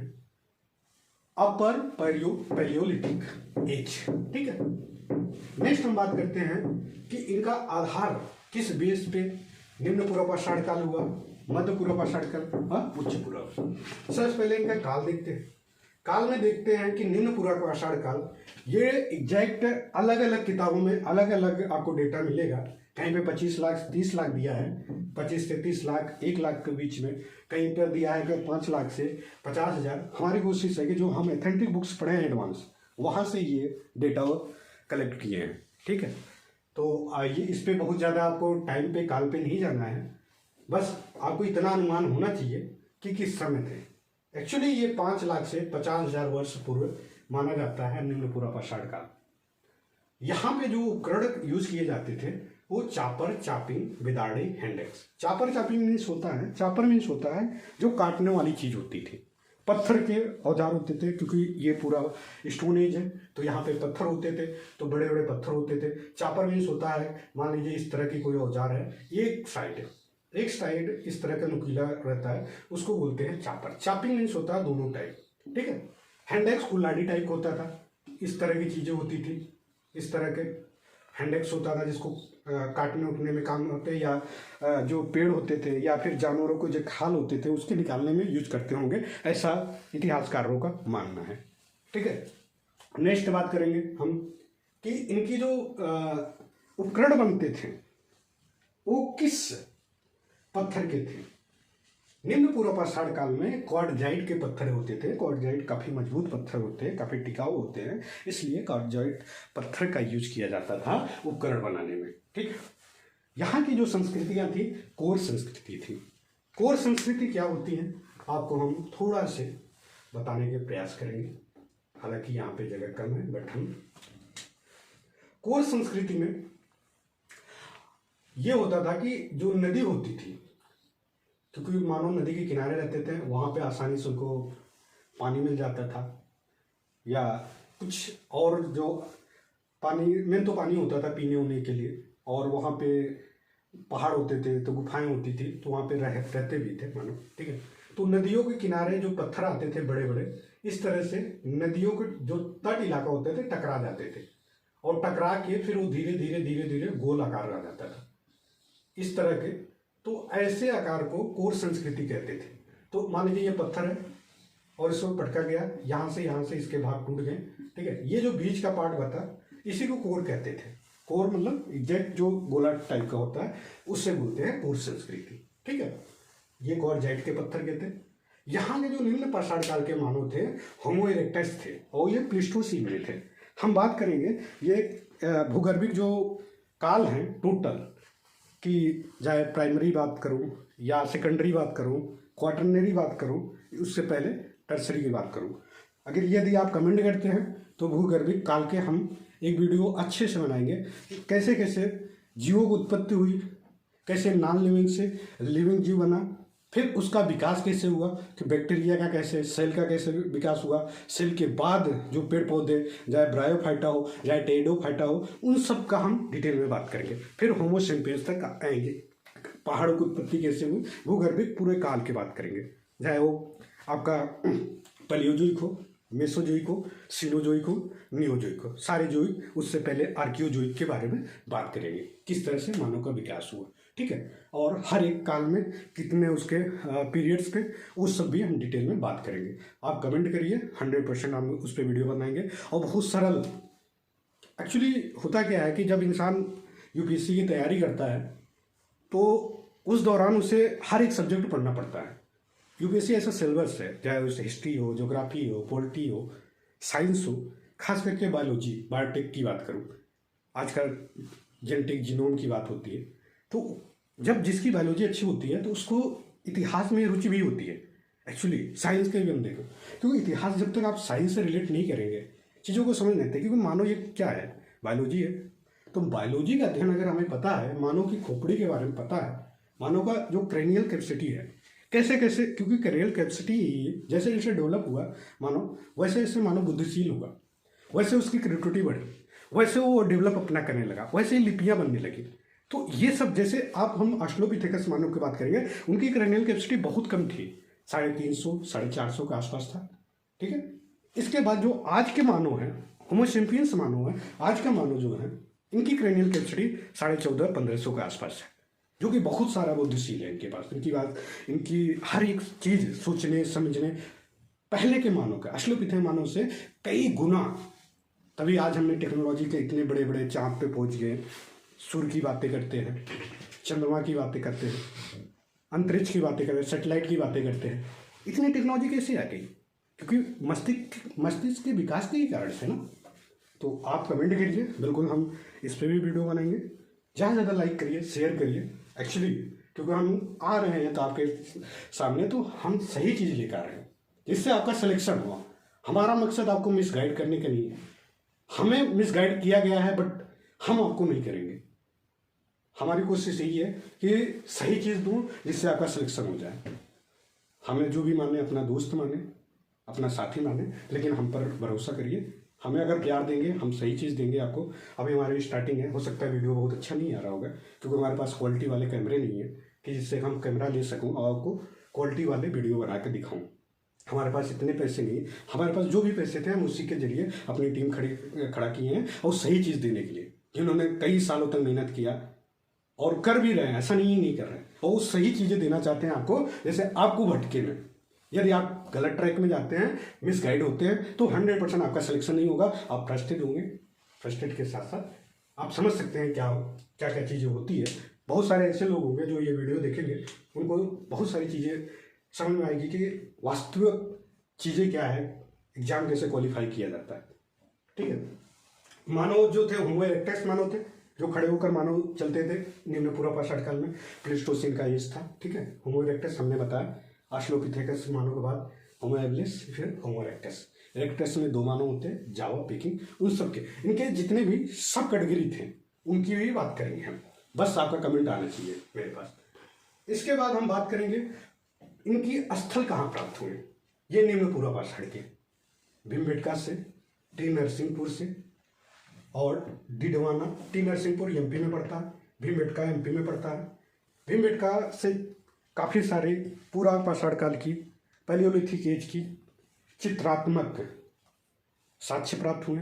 अपर पैलियोलिथिक एज। ठीक है, नेक्स्ट हम बात करते हैं कि इनका आधार किस बेस पे निम्न पूरा पाषाण काल हुआ, मध्य पूरा पाषाण काल, उच्च पूरा। सबसे पहले इनका काल देखते हैं। काल में देखते हैं कि निम्न पूरा पाषाण काल, ये एग्जैक्ट अलग अलग किताबों में अलग अलग आपको डेटा मिलेगा। कहीं पे 25 लाख 30 लाख दिया है, 25 से 30 लाख 1 लाख के बीच में, कहीं पर दिया है कि 5 लाख से 50,000। हमारी कोशिश है कि जो हम एथेंटिक बुक्स पढ़े हैं एडवांस, वहाँ से ये डेटा कलेक्ट किए हैं। ठीक है, तो ये इस पर बहुत ज़्यादा आपको टाइम पे काल पे नहीं जाना है, बस आपको इतना अनुमान होना चाहिए कि किस समय थे। एक्चुअली ये 5 लाख से 50,000 वर्ष पूर्व माना जाता है निम्न पूरा पाषाण काल। यहाँ पे जो उपकरण यूज किए जाते थे वो चापर, चापिंग, बिदाड़ी, हैंडेक्स। चापर चापिंग मीन्स होता है, चापर मीन्स होता है जो काटने वाली चीज होती थी। पत्थर के औजार होते थे, क्योंकि ये पूरा स्टोन एज है तो यहाँ पे पत्थर होते थे, तो बड़े बड़े पत्थर होते थे। चापर मीन्स होता है, मान लीजिए इस तरह की कोई औजार है, एक साइड इस तरह का नुकीला रहता है, उसको बोलते हैं चापर। चापिंग मीन्स होता है दोनों टाइप। ठीक है, हैंडेक्स कुल्हाड़ी टाइप होता था, इस तरह की चीजें होती थी, इस तरह के हैंडेक्स होता था जिसको काटने उठने में काम होते, या जो पेड़ होते थे या फिर जानवरों को जो खाल होते थे उसके निकालने में यूज करते होंगे, ऐसा इतिहासकारों का मानना है। ठीक है, नेक्स्ट बात करेंगे हम कि इनकी जो उपकरण बनते थे वो किस पत्थर के थे। निम्न पूर्व पाषाण काल में क्वार्टजाइट के पत्थर होते थे। क्वार्टजाइट काफी मजबूत पत्थर होते हैं, काफी टिकाऊ होते हैं, इसलिए क्वार्टजाइट पत्थर का यूज किया जाता था उपकरण बनाने में। ठीक है, यहाँ की जो संस्कृतियां थी कोर संस्कृति थी। कोर संस्कृति क्या होती है आपको हम थोड़ा से बताने के प्रयास करेंगे, हालांकि यहाँ पे जगह कम है, बट हम कोर संस्कृति में ये होता था कि जो नदी होती थी, क्योंकि मानव नदी के किनारे रहते थे, वहाँ पे आसानी से उनको पानी मिल जाता था, या कुछ और जो पानी में तो पानी होता था पीने होने के लिए, और वहाँ पे पहाड़ होते थे तो गुफाएं होती थी, तो वहाँ पे रहते भी थे मानो। ठीक है, तो नदियों के किनारे जो पत्थर आते थे बड़े बड़े, इस तरह से नदियों के जो तट इलाका होते थे टकरा जाते थे, और टकरा के फिर वो धीरे धीरे गोल आकार आ जाता था इस तरह के। तो ऐसे आकार को कोर संस्कृति कहते थे। तो मान लीजिए ये पत्थर है और इसको पटका गया, यहाँ से इसके भाग टूट गए। ठीक है, ये जो बीच का पार्ट बता, इसी को कोर कहते थे। कोर मतलब एग्जैक्ट जो गोला टाइप का होता है उससे बोलते हैं कोर संस्कृति। ठीक है, ये क्वार्टजाइट के पत्थर के थे। यहाँ के जो निम्न पाषाण काल के मानव थे होमो इरेक्टस थे, और ये प्लीस्टोसीन में थे। हम बात करेंगे ये भूगर्भिक जो काल हैं टोटल कि चाहे प्राइमरी बात करूं या सेकेंडरी बात करूं, क्वार्टरनरी बात करूं, उससे पहले टर्सरी की बात करूं। अगर यदि आप कमेंट करते हैं तो भूगर्भिक काल के हम एक वीडियो अच्छे से बनाएंगे, कैसे कैसे जीवों की उत्पत्ति हुई, कैसे नॉन लिविंग से लिविंग जीव बना, फिर उसका विकास कैसे हुआ, कि बैक्टीरिया का कैसे, सेल का कैसे विकास हुआ, सेल के बाद जो पेड़ पौधे, चाहे ब्रायोफाइटा हो चाहे टेरिडोफाइटा हो, उन सब का हम डिटेल में बात करेंगे। फिर होमो सेपियंस तक आएंगे, पहाड़ों की उत्पत्ति कैसे हुई, भूगर्भिक पूरे काल की बात करेंगे, चाहे वो आपका पैलियोजोइक हो मेसोजोइको, सिनोजोइको, नियोजोइको, सारे जोइक, उससे पहले आर्कियोजोइक के बारे में बात करेंगे, किस तरह से मानव का विकास हुआ। ठीक है, और हर एक काल में कितने उसके पीरियड्स पे, उस सब भी हम डिटेल में बात करेंगे। आप कमेंट करिए, 100% हम उस पर वीडियो बनाएंगे। और बहुत सरल, एक्चुअली होता क्या है कि जब इंसान यूपीएससी की तैयारी करता है तो उस दौरान उसे हर एक सब्जेक्ट पढ़ना पड़ता है। यूपीएससी ऐसा सिलेबस है, चाहे उसे हिस्ट्री हो, ज्योग्राफी हो, पॉलिटी हो, साइंस हो, खास करके बायोलॉजी, बायोटेक की बात करूँ, आजकल जेनेटिक जीनोम की बात होती है, तो जब जिसकी बायोलॉजी अच्छी होती है तो उसको इतिहास में रुचि भी होती है। एक्चुअली साइंस के भी हम देखो, क्योंकि इतिहास जब तक आप साइंस से रिलेट नहीं करेंगे, चीज़ों को समझ नहीं आते। क्योंकि मानो ये क्या है, बायोलॉजी है, तो बायोलॉजी का अध्ययन अगर हमें पता है, मानव की खोपड़ी के बारे में पता है, मानव का जो क्रेनियल कैपेसिटी है, कैसे कैसे, क्योंकि क्रेनियल कैपेसिटी जैसे जैसे डेवलप हुआ मानव, वैसे वैसे मानव बुद्धिशील हुआ, वैसे उसकी क्रिएटिविटी बढ़ी, वैसे वो डेवलप अपना करने लगा, वैसे ही लिपियाँ बनने लगी। तो ये सब, जैसे आप हम ऑस्ट्रेलोपिथेकस मानव की बात करेंगे, उनकी क्रेनियल कैपेसिटी बहुत कम थी, 350 450 के आसपास था। ठीक है, इसके बाद जो आज के मानव हैं, होमो सेपियंस मानव है, आज का मानव जो है, इनकी क्रेनियल कैपेसिटी 1450-1500 के आसपास है, जो कि बहुत सारा बुद्धिशील है इनके पास। इनकी बात, इनकी हर एक चीज़ सोचने समझने पहले के मानव का, ऑस्ट्रेलोपिथेकस मानव से कई गुना। तभी आज हमने टेक्नोलॉजी के इतने बड़े बड़े चाँद पे पहुंच गए, सूर्य की बातें करते हैं, चंद्रमा की बातें करते हैं, अंतरिक्ष की बातें करते हैं, सैटेलाइट की बातें करते हैं। इतनी टेक्नोलॉजी कैसे आ गई? क्योंकि मस्तिष्क के विकास के ही कारण से ना। तो आप कमेंट करिए, बिल्कुल हम इस पर भी वीडियो बनाएंगे। ज़्यादा से ज़्यादा लाइक करिए, शेयर करिए। एक्चुअली क्योंकि हम आ रहे हैं तो आपके सामने, तो हम सही चीज़ लेकर आ रहे हैं जिससे आपका सिलेक्शन हुआ। हमारा मकसद आपको मिसगाइड करने का नहीं है। हमें मिसगाइड किया गया है, बट हम आपको नहीं करेंगे। हमारी कोशिश यही है कि सही चीज़ दूँ जिससे आपका सिलेक्शन हो जाए। हमें जो भी माने, अपना दोस्त माने, अपना साथी माने, लेकिन हम पर भरोसा करिए। हमें अगर प्यार देंगे, हम सही चीज़ देंगे आपको। अभी हमारी स्टार्टिंग है, हो सकता है वीडियो बहुत अच्छा नहीं आ रहा होगा, क्योंकि हमारे पास क्वालिटी वाले कैमरे नहीं है कि जिससे हम कैमरा ले सकूं और आपको क्वालिटी वाले वीडियो बना के दिखाऊं। हमारे पास इतने पैसे नहीं, हमारे पास जो भी पैसे थे हम उसी के जरिए अपनी टीम खड़ा किए हैं, और सही चीज़ देने के लिए, जिन्होंने कई सालों तक मेहनत किया और कर भी रहे हैं, ऐसा नहीं कर रहे हैं, और वो सही चीज़ें देना चाहते हैं आपको। जैसे आपको भटके में, यदि आप गलत ट्रैक में जाते हैं, मिसगाइड होते हैं, तो 100% आपका सिलेक्शन नहीं होगा, आप फ्रस्ट्रेट होंगे। फ्रस्ट्रेट के साथ साथ आप समझ सकते हैं क्या क्या चीज़ें होती है। बहुत सारे ऐसे लोग होंगे जो ये वीडियो देखेंगे, उनको बहुत सारी चीज़ें समझ में आएगी कि वास्तविक चीज़ें क्या है, एग्जाम कैसे क्वालिफाई किया जाता है। ठीक है, मानव जो थे, होमो इरेक्टस मानव थे, जो खड़े होकर मानव चलते थे निम्न पूर्व पाषाण काल में, प्लेस्टोसिन का एज था। ठीक है, होमो इरेक्टस हमने बताया, ऑस्ट्रेलोपिथेकस मानव के बाद होमो हैबिलिस, फिर होमो इरेक्टस। इरेक्टस में 2 मानव होते हैं, जावा, पेकिंग, उन सब के, इनके जितने भी सब कैटेगरी थे उनकी भी बात करेंगे हम। बस आपका कमेंट आना चाहिए मेरे पास। इसके बाद हम बात करेंगे इनकी स्थल कहाँ प्राप्त हुए। ये निम्न पूर्व पाषाण के भीमबेटका से, टी नरसिंहपुर से, और डिडवाना। टी नरसिंहपुर एमपी में पड़ता है, भीमबेटका एमपी में पड़ता है। भीमबेटका से काफ़ी सारे पूर्व पाषाण काल की, पैलियोलिथिक एज की चित्रात्मक साक्ष्य प्राप्त हुए,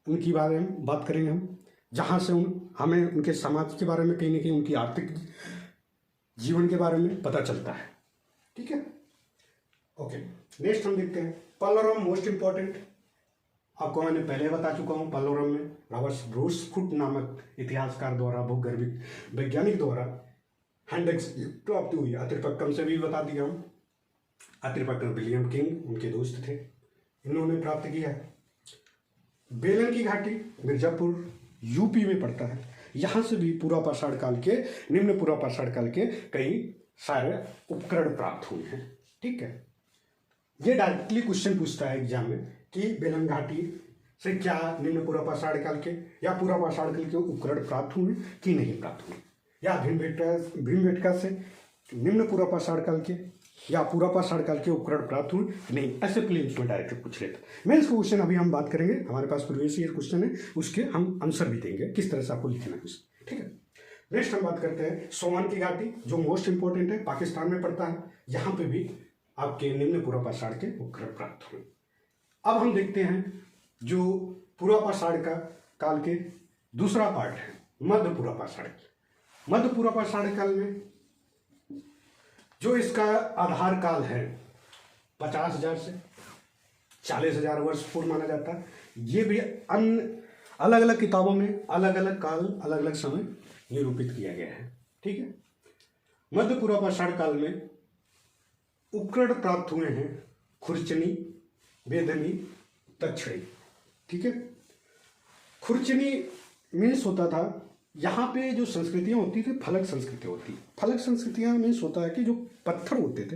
उनकी बारे में बात करेंगे हम, जहाँ से हमें उनके समाज के बारे में, कहीं ना कहीं उनकी आर्थिक जीवन के बारे में पता चलता है। ठीक है, ओके। नेक्स्ट हम देखते हैं पल्लवरम, मोस्ट इंपॉर्टेंट। आपको मैंने पहले बता चुका हूँ, पल्लवरम में रॉबर्ट ब्रूसफुट नामक इतिहासकार द्वारा, भूगर्भिक वैज्ञानिक द्वारा हैंडेक्स प्राप्त हुई। अत्रिपक्कम से भी बता दिया हूँ, अत्रिपक्कम विलियम किंग उनके दोस्त थे, इन्होंने प्राप्त किया है। बेलन की घाटी मिर्जापुर यूपी में पड़ता है, यहाँ से भी पूर्व पाषाण काल के, निम्न पूर्व पाषाण काल के कई सारे उपकरण प्राप्त हुए हैं। ठीक है, ये डायरेक्टली क्वेश्चन पूछता है एग्जाम में कि बेलन घाटी से क्या निम्न पूर्व पाषाण काल के या पूर्व पाषाण काल के उपकरण प्राप्त हुए कि नहीं प्राप्त हुए, या भीमबेटका से निम्न पूर्व पाषाण काल के या पूर्व पाषाण काल के उपकरण प्राप्त हुए नहीं, ऐसे प्लेन्स में डायरेक्ट पूछ लेते। मेंस क्वेश्चन अभी हम बात करेंगे, हमारे पास प्रीवियस ईयर क्वेश्चन है, उसके हम आंसर भी देंगे किस तरह से आपको लिखना है। ठीक है, नेक्स्ट हम बात करते हैं सोवन की घाटी, जो मोस्ट इंपॉर्टेंट है, पाकिस्तान में पड़ता है। यहाँ पे भी आपके निम्न पूर्व पाषाण के उपकरण प्राप्त हुए। अब हम देखते हैं जो पूर्व पाषाण का काल के दूसरा पार्ट है, मध्य पूर्व पाषाण। मध्य पूर्व पाषाण काल में जो इसका आधार काल है 50,000 से 40,000 वर्ष पूर्व माना जाता है। ये भी अन्य अलग अलग किताबों में अलग अलग काल अलग अलग समय निरूपित किया गया है। ठीक है। मध्य पूर्व पाषाण काल में उपकरण प्राप्त हुए हैं खुरचनी, बेदनी, तक्षणी। ठीक है। खुरचनी मीन्स होता था, यहाँ पे जो संस्कृतियाँ होती थी फलक संस्कृतियाँ होती। फलक संस्कृतियाँ मीन्स होता है कि जो पत्थर होते थे,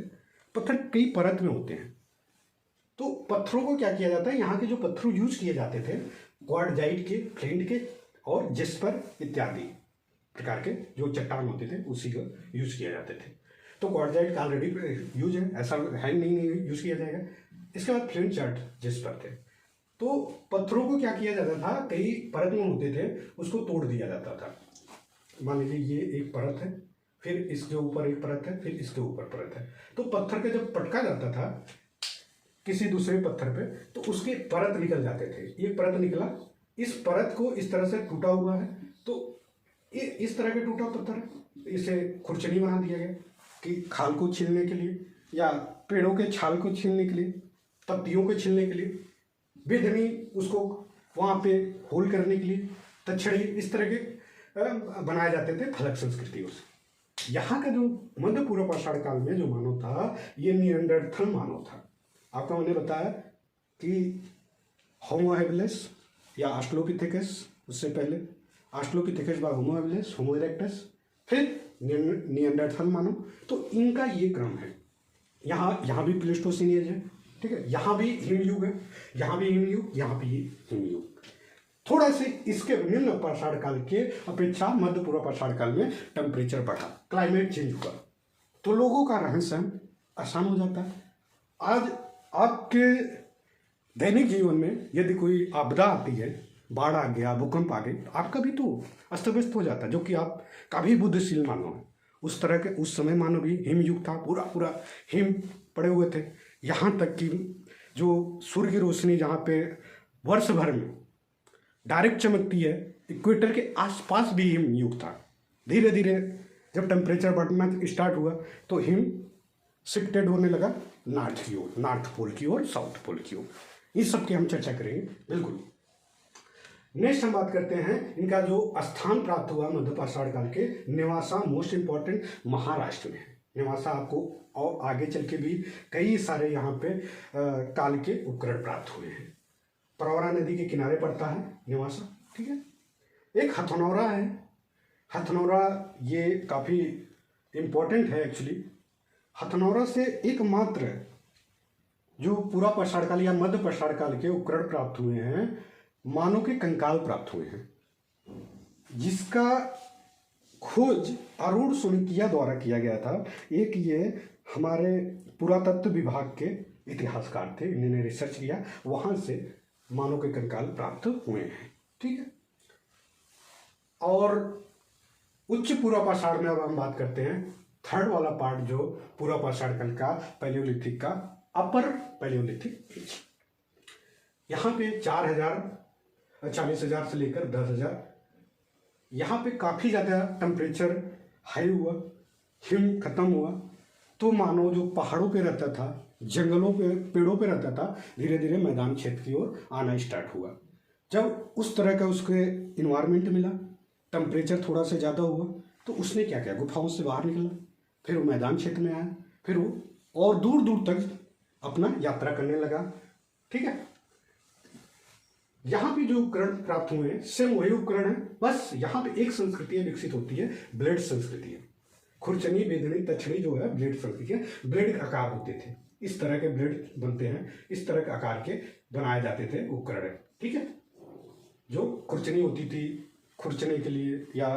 पत्थर कई परत में होते हैं, तो पत्थरों को क्या किया जाता है, यहाँ के जो पत्थर यूज किए जाते थे क्वार्टजाइट के, फ्लिंट के और जेस्पर इत्यादि प्रकार के जो चट्टान होते थे उसी का यूज किया जाते थे। तो क्वार्टजाइट का ऑलरेडी यूज है, ऐसा है नहीं यूज किया जाएगा। इसके बाद फ्लिंट, चार्ट, जेस्पर थे। तो पत्थरों को क्या किया जाता था, कई परत में होते थे, उसको तोड़ दिया जाता था। मान लीजिए ये एक परत है, फिर इसके ऊपर एक परत है, फिर इसके ऊपर परत है। तो पत्थर के जब पटका जाता था किसी दूसरे पत्थर पे, तो उसके परत निकल जाते थे। ये परत निकला, इस परत को इस तरह से टूटा हुआ है, तो इस तरह के टूटा पत्थर है, इसे खुरचनी बना दिया गया कि खाल को छीलने के लिए या पेड़ों के छाल को छीलने के लिए, पत्तियों को छीलने के लिए, बेधनी उसको वहाँ पे होल करने के लिए, तक्षणी, इस तरह के बनाए जाते थे फलक संस्कृतियों से। यहाँ का जो मध्य पूर्व पाषाण काल में जो मानव था, ये निएंडरथल मानव था। आपको मैंने बताया कि होमो हैबिलिस या ऑस्ट्रेलोपिथेकस, उससे पहले ऑस्ट्रेलोपिथेकस बाद होमो हैबिलिस, होमो इरेक्टस, फिर निएंडरथल मानव। तो इनका ये क्रम है। यहाँ भी प्लेस्टोसीन एज है। ठीक है। यहाँ भी हिमयुग है, यहाँ भी हिमयुग, यहाँ भी हिमयुग। थोड़ा से इसके निम्न पाषाण काल के अपेक्षा मध्य पूर्व पाषाण काल में टेम्परेचर बढ़ा, क्लाइमेट चेंज हुआ, तो लोगों का रहन सहन आसान हो जाता है। आज आपके दैनिक जीवन में यदि कोई आपदा आती है, बाढ़ आ गया, भूकंप आ गई, तो आपका भी तो अस्त व्यस्त हो जाता है, जो कि आप काफी बुद्धिशील मानव है। उस तरह के उस समय मानव भी हिमयुग था, पूरा पूरा हिम पड़े हुए थे। यहाँ तक कि जो सूर्य की रोशनी जहाँ पे वर्ष भर में डायरेक्ट चमकती है, इक्वेटर के आसपास भी हिमयुग था। धीरे धीरे जब टेम्परेचर बढ़ना स्टार्ट हुआ तो हिम शिफ्टेड होने लगा नॉर्थ की ओर, नॉर्थ पोल की ओर, साउथ पोल की ओर। इस सब की हम चर्चा करेंगे बिल्कुल। नेक्स्ट हम बात करते हैं इनका जो स्थान प्राप्त हुआ मध्य पाषाण काल के, नेवासा मोस्ट इंपॉर्टेंट महाराष्ट्र में। नेवासा आपको और आगे चल के भी कई सारे यहाँ पे काल के उपकरण प्राप्त हुए हैं। प्रवरा नदी के किनारे पड़ता है नेवासा। ठीक है। एक हथनौरा है, हथनौरा ये काफ़ी इम्पोर्टेंट है एक्चुअली। हथनौरा से एकमात्र जो पूरा पाषाण काल या मध्य पाषाण काल के उपकरण प्राप्त हुए हैं, मानव के कंकाल प्राप्त हुए हैं, जिसका खोज अरुण सोनिकिया द्वारा किया गया था। एक ये हमारे पुरातत्व विभाग के इतिहासकार थे, इन्होंने रिसर्च किया, वहां से मानव के कंकाल प्राप्त हुए हैं। ठीक है। और उच्च पूर्व पाषाण में अब हम बात करते हैं, थर्ड वाला पार्ट जो पूर्व पाषाण काल का, पैलियोलिथिक का अपर पैलियोलिथिक एज। यहाँ पे 4,000 40,000 से लेकर 10,000, यहाँ पे काफ़ी ज़्यादा टेम्परेचर हाई हुआ, हिम खत्म हुआ, तो मानव जो पहाड़ों पे रहता था, जंगलों पे, पेड़ों पे रहता था, धीरे धीरे मैदान क्षेत्र की ओर आना स्टार्ट हुआ। जब उस तरह का उसके इन्वायरमेंट मिला, टेम्परेचर थोड़ा सा ज़्यादा हुआ, तो उसने क्या किया, गुफाओं से बाहर निकला, फिर वो मैदान क्षेत्र में आया, फिर वो और दूर दूर तक अपना यात्रा करने लगा। ठीक है। यहाँ पे जो उपकरण प्राप्त हुए हैं सेम वही उपकरण है, बस यहाँ पे एक संस्कृति विकसित होती है, ब्लेड संस्कृति है। खुरचनी, बेदनी, तक्षणी जो है ब्लेड संस्कृति है। ब्लेड के आकार होते थे, इस तरह के ब्लेड बनते हैं, इस तरह के आकार के बनाए जाते थे उपकरण। ठीक है। जो खुरचनी होती थी खुरचने के लिए या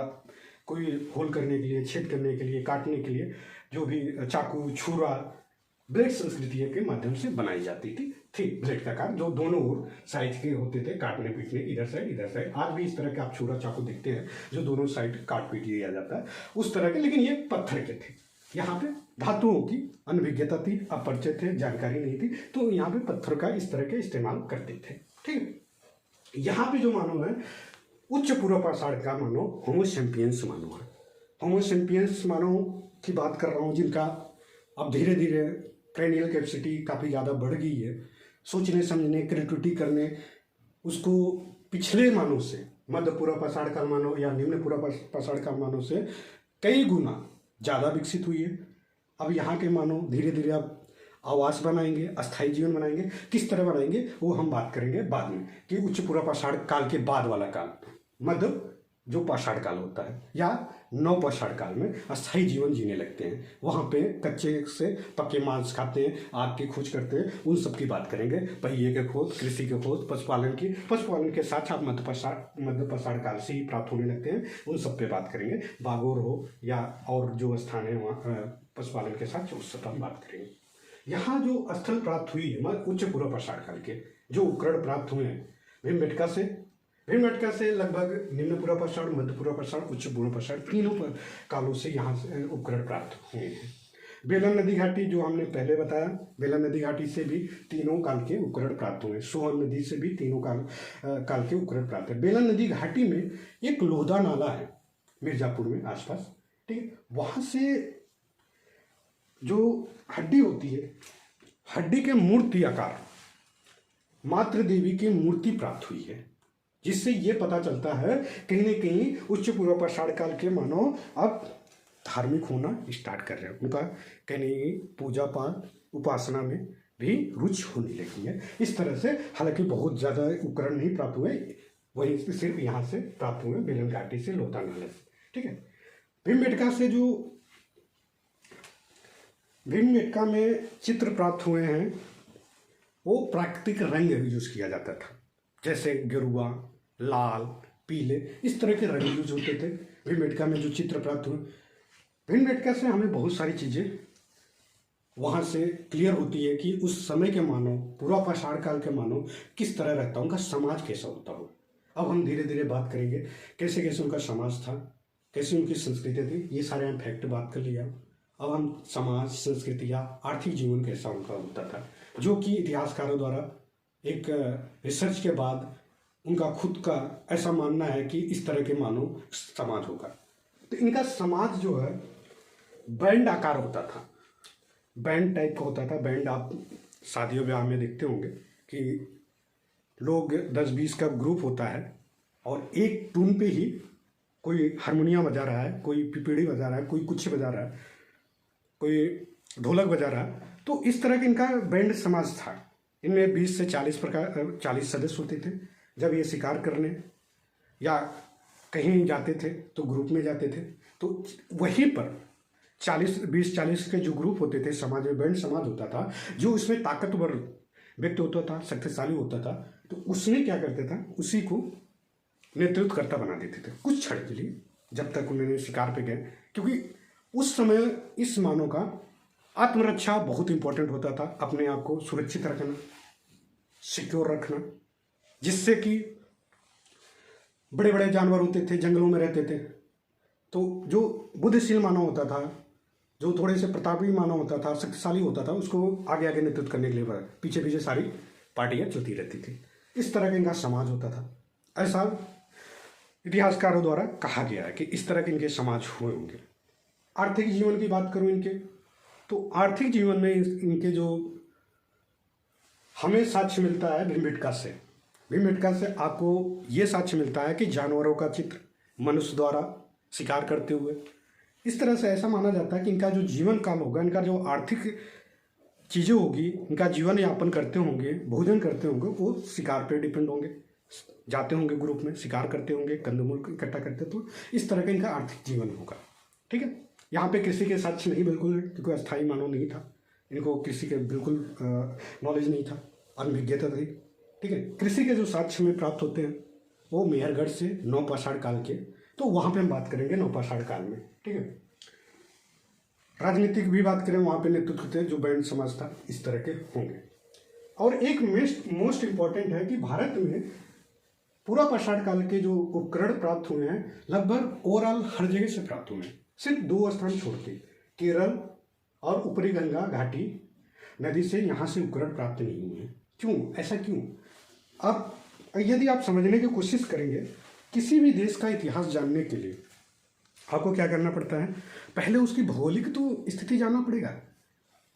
कोई होल करने के लिए, छेद करने के लिए, काटने के लिए, जो भी चाकू, छुरा, ब्लेड संस्कृति के माध्यम से बनाई जाती थी ब्लेड का आकार, जो दोनों ओर साइज के होते थे, काटने पीटने, इधर साइड इधर साइड। आज भी इस तरह के आप छुरा चाकू देखते हैं जो दोनों साइड काट पीट लिया जाता है, उस तरह के, लेकिन ये पत्थर के थे। यहाँ पे धातुओं की अनभिज्ञता थी, अपरिचय थे, जानकारी नहीं थी, तो यहाँ पे पत्थर का इस तरह के इस्तेमाल करते थे। ठीक है। यहाँ पे जो मानव है उच्च पूर्व पाषाण का मानव होमो सैपियंस मानव है। होमो सैपियंस मानव की बात कर रहा हूँ जिनका अब धीरे धीरे क्रेनियल कैपेसिटी काफ़ी ज़्यादा बढ़ गई है, सोचने समझने क्रिएटिविटी करने, उसको पिछले मानव से, मध्य पूर्व पाषाण काल मानव या निम्न पूर्व पाषाण काल मानव से कई गुना ज़्यादा विकसित हुई है। अब यहाँ के मानव धीरे धीरे अब आवास बनाएंगे, अस्थायी जीवन बनाएंगे। किस तरह बनाएंगे वो हम बात करेंगे बाद में, कि उच्च पूर्व पाषाण काल के बाद वाला काल, मध्य जो पाषाण काल होता है या नव पाषाण काल में अस्थायी जीवन जीने लगते हैं। वहाँ पे कच्चे से पक्के मांस खाते हैं, आग की खोज करते हैं, उन सब की बात करेंगे। पहिए के खोज, कृषि के खोज, पशुपालन के साथ साथ मध्य पाषाण काल से ही प्राप्त होने लगते हैं, उन सब पे बात करेंगे। बागोर हो या और जो स्थान है वहाँ पशुपालन के साथ उस सब पर बात करेंगे। यहाँ जो स्थल प्राप्त हुई है उच्च पूर्व पाषाण काल के जो उपकरण प्राप्त हुए हैं भीमबेटका से लगभग निम्न पूर्व पाषाण, मध्य पूर्व पाषाण, उच्च पूर्व पाषाण तीनों कालों से यहाँ से उपकरण प्राप्त हुए हैं। बेलन नदी घाटी जो हमने पहले बताया, बेलन नदी घाटी से भी तीनों काल के उपकरण प्राप्त हुए। सोहन नदी से भी तीनों काल के उपकरण प्राप्त है। बेलन नदी घाटी में एक लोहदा नाला है मिर्जापुर में आसपास, ठीक है। वहाँ से जो हड्डी होती है, हड्डी के मूर्ति आकार मातृ देवी की मूर्ति प्राप्त हुई है, जिससे ये पता चलता है कहीं न कहीं उच्च पूर्व पाषाण काल के मानव अब धार्मिक होना स्टार्ट कर रहे हैं। उनका कहीं पूजा पाठ उपासना में भी रुचि होने लगी है। इस तरह से हालांकि बहुत ज़्यादा उपकरण नहीं प्राप्त हुए, वहीं सिर्फ यहाँ से प्राप्त हुए बेलन घाटी से, लोहदा नाले से, ठीक है। भीमबेटका में चित्र प्राप्त हुए हैं, वो प्राकृतिक रंग यूज किया जाता था, जैसे गेरुआ, लाल, पीले, इस तरह के रंग यूज होते थे। भीमबेटका में जो चित्र प्राप्त हुए, भीमबेटका से हमें बहुत सारी चीज़ें वहाँ से क्लियर होती है कि उस समय के मानव, पूर्व पाषाण काल के मानव किस तरह रहता, उनका समाज कैसा होता हो। अब हम धीरे धीरे बात करेंगे कैसे कैसे उनका समाज था, कैसे उनकी संस्कृति थी, ये सारे हम फैक्ट बात कर लिया। अब हम समाज, संस्कृति या आर्थिक जीवन कैसा उनका होता था, जो कि इतिहासकारों द्वारा एक रिसर्च के बाद उनका खुद का ऐसा मानना है कि इस तरह के मानव समाज होगा। तो इनका समाज जो है बैंड आकार होता था, बैंड टाइप का होता था। बैंड आप शादियों ब्याह में देखते होंगे कि लोग 10-20 का ग्रुप होता है और एक टून पे ही कोई हारमोनियम बजा रहा है, कोई पिपीड़ी बजा रहा है, कोई कुछ बजा रहा है, कोई ढोलक बजा रहा है। तो इस तरह का इनका बैंड समाज था। इनमें 20 से 40 सदस्य होते थे। जब ये शिकार करने या कहीं जाते थे तो ग्रुप में जाते थे, तो वहीं पर 20-40 के जो ग्रुप होते थे, समाज में बैंड समाज होता था। जो उसमें ताकतवर व्यक्ति होता था, शक्तिशाली होता था, तो उसने क्या करते था, उसी को नेतृत्व करता बना देते थे कुछ क्षण के लिए, जब तक उन्होंने शिकार पे गए। क्योंकि उस समय इस मानव का आत्मरक्षा बहुत इंपॉर्टेंट होता था, अपने आप को सुरक्षित रखना, सिक्योर रखना, जिससे कि बड़े बड़े जानवर होते थे, जंगलों में रहते थे, तो जो बुद्धिशील मानव होता था, जो थोड़े से प्रतापी मानव होता था, शक्तिशाली होता था, उसको आगे आगे नेतृत्व करने के लिए पीछे पीछे सारी पार्टियां चलती रहती थी। इस तरह का इनका समाज होता था। ऐसा इतिहासकारों द्वारा कहा गया है कि इस तरह के इनके समाज हुए होंगे। आर्थिक जीवन की बात करूं इनके, तो आर्थिक जीवन में इनके जो हमें साक्ष्य मिलता है भीमबेटका से आपको ये साक्ष्य मिलता है कि जानवरों का चित्र मनुष्य द्वारा शिकार करते हुए, इस तरह से ऐसा माना जाता है कि इनका जो जीवन काल होगा, इनका जो आर्थिक चीज़ें होगी, इनका जीवन यापन करते होंगे, भोजन करते होंगे, वो शिकार पे डिपेंड होंगे, जाते होंगे ग्रुप में, शिकार करते होंगे, कंदमूल इकट्ठा करते, तो इस तरह का इनका आर्थिक जीवन होगा। ठीक है। यहाँ पे कृषि के साक्ष्य नहीं बिल्कुल है, क्योंकि अस्थायी मानव नहीं था, इनको कृषि के बिल्कुल नॉलेज नहीं था, अनभिज्ञता थी। ठीक है। कृषि के जो साक्ष्य में प्राप्त होते हैं वो मेहरगढ़ से नवपाषाण काल के, तो वहाँ पे हम बात करेंगे नवपाषाण काल में। ठीक है। राजनीतिक भी बात करें, वहाँ पे नेतृत्व थे जो बैंड समाज था, इस तरह के होंगे। और एक मोस्ट इम्पॉर्टेंट है कि भारत में पूरा पाषाण काल के जो उपकरण प्राप्त हुए हैं लगभग ओवरऑल हर जगह से प्राप्त हुए हैं, सिर्फ 2 स्थान छोड़ के, केरल और ऊपरी गंगा घाटी नदी से यहाँ से उपकरण प्राप्त नहीं हुए हैं। क्यों, ऐसा क्यों? अब यदि आप समझने की कोशिश करेंगे, किसी भी देश का इतिहास जानने के लिए आपको क्या करना पड़ता है? पहले उसकी भौगोलिक तो स्थिति जानना पड़ेगा,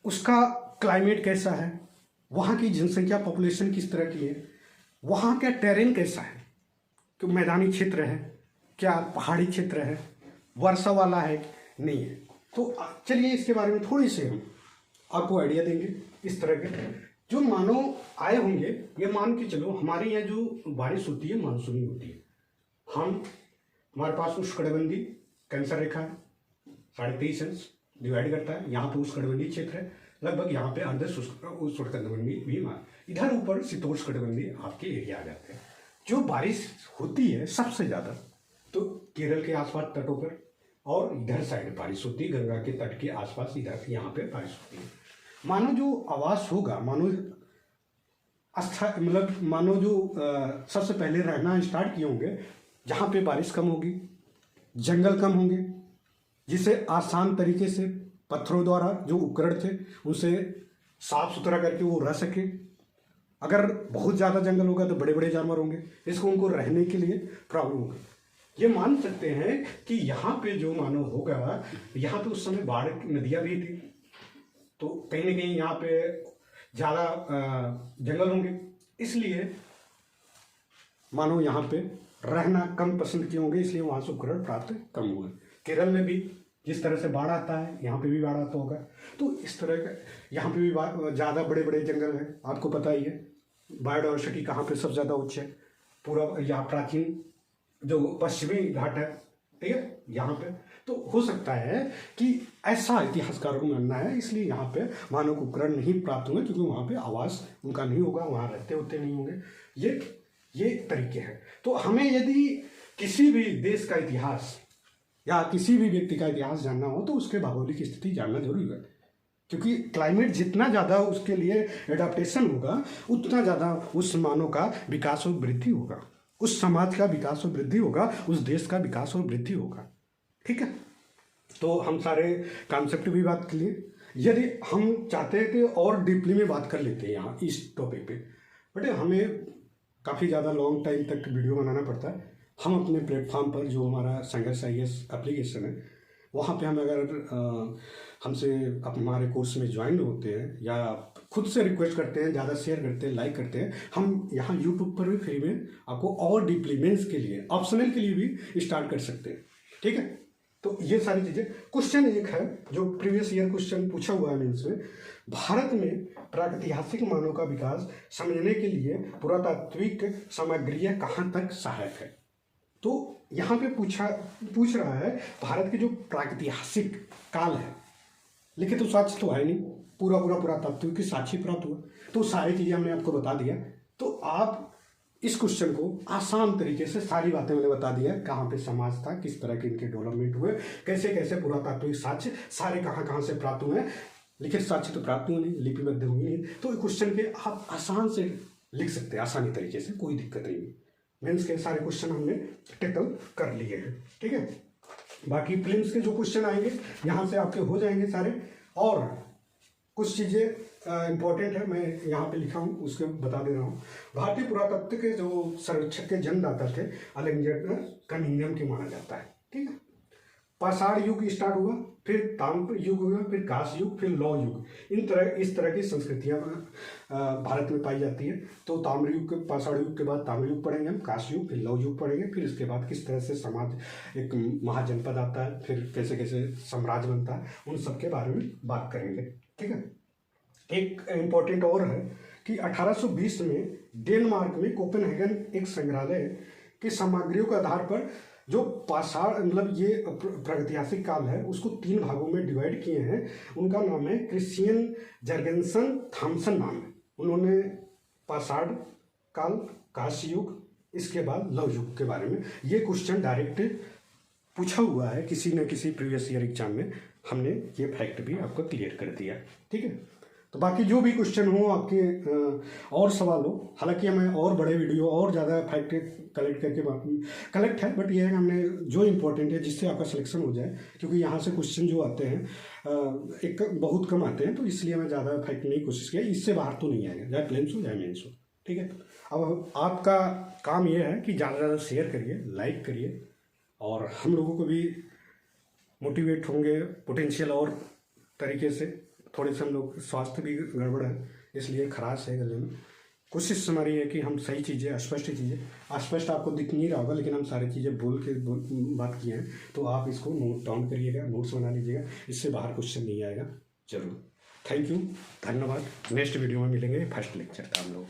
उसका क्लाइमेट कैसा है, वहाँ की जनसंख्या पॉपुलेशन किस तरह की है, वहाँ का टेरेन कैसा है, कि मैदानी क्षेत्र है, क्या पहाड़ी क्षेत्र है, वर्षा वाला है नहीं है। तो चलिए इसके बारे में थोड़ी सी हम आपको आइडिया देंगे। इस तरह के जो मानव आए होंगे, ये मान के चलो हमारे यहाँ जो बारिश होती है मानसूनी होती है। हमारे पास उष्णकटिबंधीय कैंसर रेखा है, 23.5 अंश डिवाइड करता है। यहाँ पे उष्णकटिबंधीय क्षेत्र है, लगभग यहाँ पे अर्ध उष्णकटिबंधीय भी इधर ऊपर शीतोष्णकटिबंधीय आपके एरिया आ जाते हैं। जो बारिश होती है सबसे ज़्यादा तो केरल के आसपास तटों पर और इधर साइड बारिश होती है, गंगा के तट के आसपास इधर यहाँ पे बारिश होती है। मानो जो आवास होगा, मानो जो सबसे पहले रहना स्टार्ट किए होंगे जहाँ पे बारिश कम होगी, जंगल कम होंगे, जिसे आसान तरीके से पत्थरों द्वारा जो उपकरण थे उसे साफ सुथरा करके वो रह सके। अगर बहुत ज़्यादा जंगल होगा तो बड़े बड़े जानवर होंगे, इसको उनको रहने के लिए प्रॉब्लम होगी। ये मान सकते हैं कि यहाँ पे जो मानव होगा, यहाँ पे उस समय बाढ़ नदियाँ भी थी, तो कहीं ना कहीं यहाँ पे ज़्यादा जंगल होंगे, इसलिए मानव यहाँ पे रहना कम पसंद किए होंगे, इसलिए वहाँ से उपकरण प्राप्त कम हुए। केरल में भी जिस तरह से बाढ़ आता है, यहाँ पे भी बाढ़ आता होगा, तो इस तरह का यहाँ पे भी ज़्यादा बड़े बड़े जंगल हैं। आपको पता ही है बायोडाइवर्सिटी कहाँ पे सबसे ज़्यादा उच्च है, पूरा यहाँ प्राचीन जो पश्चिमी घाट है, ठीक है, यहाँ पे। तो हो सकता है कि ऐसा इतिहासकारों को मानना है, इसलिए यहाँ पे मानव उपकरण नहीं प्राप्त हुए, क्योंकि वहाँ पे आवास उनका नहीं होगा, वहाँ रहते होते नहीं होंगे। ये तरीके हैं। तो हमें यदि किसी भी देश का इतिहास या किसी भी व्यक्ति का इतिहास जानना हो तो उसके भौगोलिक स्थिति जानना जरूरी है, क्योंकि क्लाइमेट जितना ज़्यादा उसके लिए एडाप्टेशन होगा उतना ज़्यादा उस मानव का विकास और वृद्धि होगा, उस समाज का विकास और वृद्धि होगा, उस देश का विकास और वृद्धि होगा। ठीक है, तो हम सारे कॉन्सेप्ट भी बात कर लिए। यदि हम चाहते हैं कि और डीपली में बात कर लेते हैं यहाँ इस टॉपिक पे, बट हमें काफ़ी ज़्यादा लॉन्ग टाइम तक वीडियो बनाना पड़ता है। हम अपने प्लेटफॉर्म पर जो हमारा संघर्ष IAS एप्लीकेशन है, वहाँ पे हम अगर हमसे हमारे कोर्स में ज्वाइन होते हैं या खुद से रिक्वेस्ट करते हैं, ज़्यादा शेयर करते हैं, लाइक करते हैं, हम यहाँ यूट्यूब पर भी फ्री में आपको और डीपली मेंस के लिए, ऑप्शनल के लिए भी स्टार्ट कर सकते हैं। ठीक है, तो ये सारी चीज़ें। क्वेश्चन एक है जो प्रीवियस ईयर क्वेश्चन पूछा हुआ है मेंस में, भारत में प्रागैतिहासिक मानव का विकास समझने के लिए पुरातात्विक सामग्रियाँ कहाँ तक सहायक है। तो यहाँ पे पूछ रहा है भारत के जो प्रागैतिहासिक काल है, लिखित तो साक्ष्य तो है नहीं, पूरा पुरातात्विक साक्ष्य प्राप्त हुआ, तो सारी चीज़ें हमने आपको बता दिया। तो आप इस क्वेश्चन को आसान तरीके से सारी बातें मैंने बता दिया, कहाँ पे समाज था, किस तरह के इनके डेवलपमेंट हुए, कैसे कैसे पुरातात्विक साक्ष्य सारे कहाँ से प्राप्त हुए, लिखित साक्ष्य तो प्राप्त हुए नहीं, लिपिबद्ध हुई नहीं। तो क्वेश्चन के आप आसान से लिख सकते हैं, आसानी तरीके से, कोई दिक्कत नहीं। मेंस के सारे क्वेश्चन हमने टैकल कर लिए हैं। ठीक है, बाकी प्रीलिम्स के जो क्वेश्चन आएंगे यहाँ से आपके हो जाएंगे सारे, और कुछ चीज़ें इंपॉर्टेंट है मैं यहाँ पे लिखा हूँ, उसके बता दे रहा हूँ। भारतीय पुरातत्व के जो सर्वेक्षक के जन्मदाता थे अलेक्जेंडर कनिंघम के माना जाता है। ठीक है, पाषाण युग स्टार्ट हुआ, फिर ताम्र युग हुआ, फिर कांस्य युग, फिर लौह युग। इस तरह की संस्कृतियाँ भारत में पाई जाती है। तो ताम्र युग के, पाषाण युग के बाद ताम्र युग पढ़ेंगे हम, कांस्य युग, फिर लौह युग पढ़ेंगे, फिर इसके बाद किस तरह से समाज एक महाजनपद आता है, फिर कैसे कैसे साम्राज्य बनता है, उन सब के बारे में बात करेंगे। ठीक है, एक इम्पोर्टेंट और है कि 1820 में डेनमार्क में कोपेनहेगन एक संग्रहालय की सामग्रियों के आधार पर जो पाषाण मतलब ये प्रागैतिहासिक काल है उसको 3 भागों में डिवाइड किए हैं। उनका नाम है क्रिश्चियन जर्गेंसन थॉमसन नाम है। उन्होंने पाषाण काल, कांस्य युग, इसके बाद लौह युग के बारे में ये क्वेश्चन डायरेक्ट पूछा हुआ है किसी न किसी प्रीवियस ईयर एग्जाम में। हमने ये फैक्ट भी आपको क्लियर कर दिया। ठीक है, तो तो बाकी जो भी क्वेश्चन हो आपके और सवाल हो, हालांकि हमें और बड़े वीडियो और ज़्यादा फैक्ट कलेक्ट करके कलेक्ट है, बट ये है कि हमने जो इम्पोर्टेंट है जिससे आपका सिलेक्शन हो जाए, क्योंकि यहाँ से क्वेश्चन जो आते हैं एक बहुत कम आते हैं, तो इसलिए मैं ज़्यादा फैक्ट नहीं कोशिश किया, इससे बाहर तो नहीं आएगा, चाहे प्लेन्स हो चाहे मेन्स हो। ठीक है, अब आपका काम ये है कि ज़्यादा से ज़्यादा शेयर करिए, लाइक करिए, और हम लोगों को भी मोटिवेट होंगे पोटेंशियल और तरीके से। थोड़े से हम लोग स्वास्थ्य भी गड़बड़ है, इसलिए खराश है गले में। कोशिश हमारी है कि हम सही चीज़ें, अस्पष्ट आपको दिख नहीं रहा होगा, लेकिन हम सारी चीज़ें बोल के बात किए हैं, तो आप इसको नोट डाउन करिएगा, नोट्स बना लीजिएगा, इससे बाहर क्वेश्चन नहीं आएगा जरूर। थैंक यू, धन्यवाद। नेक्स्ट वीडियो में मिलेंगे फर्स्ट लेक्चर का हम लोग।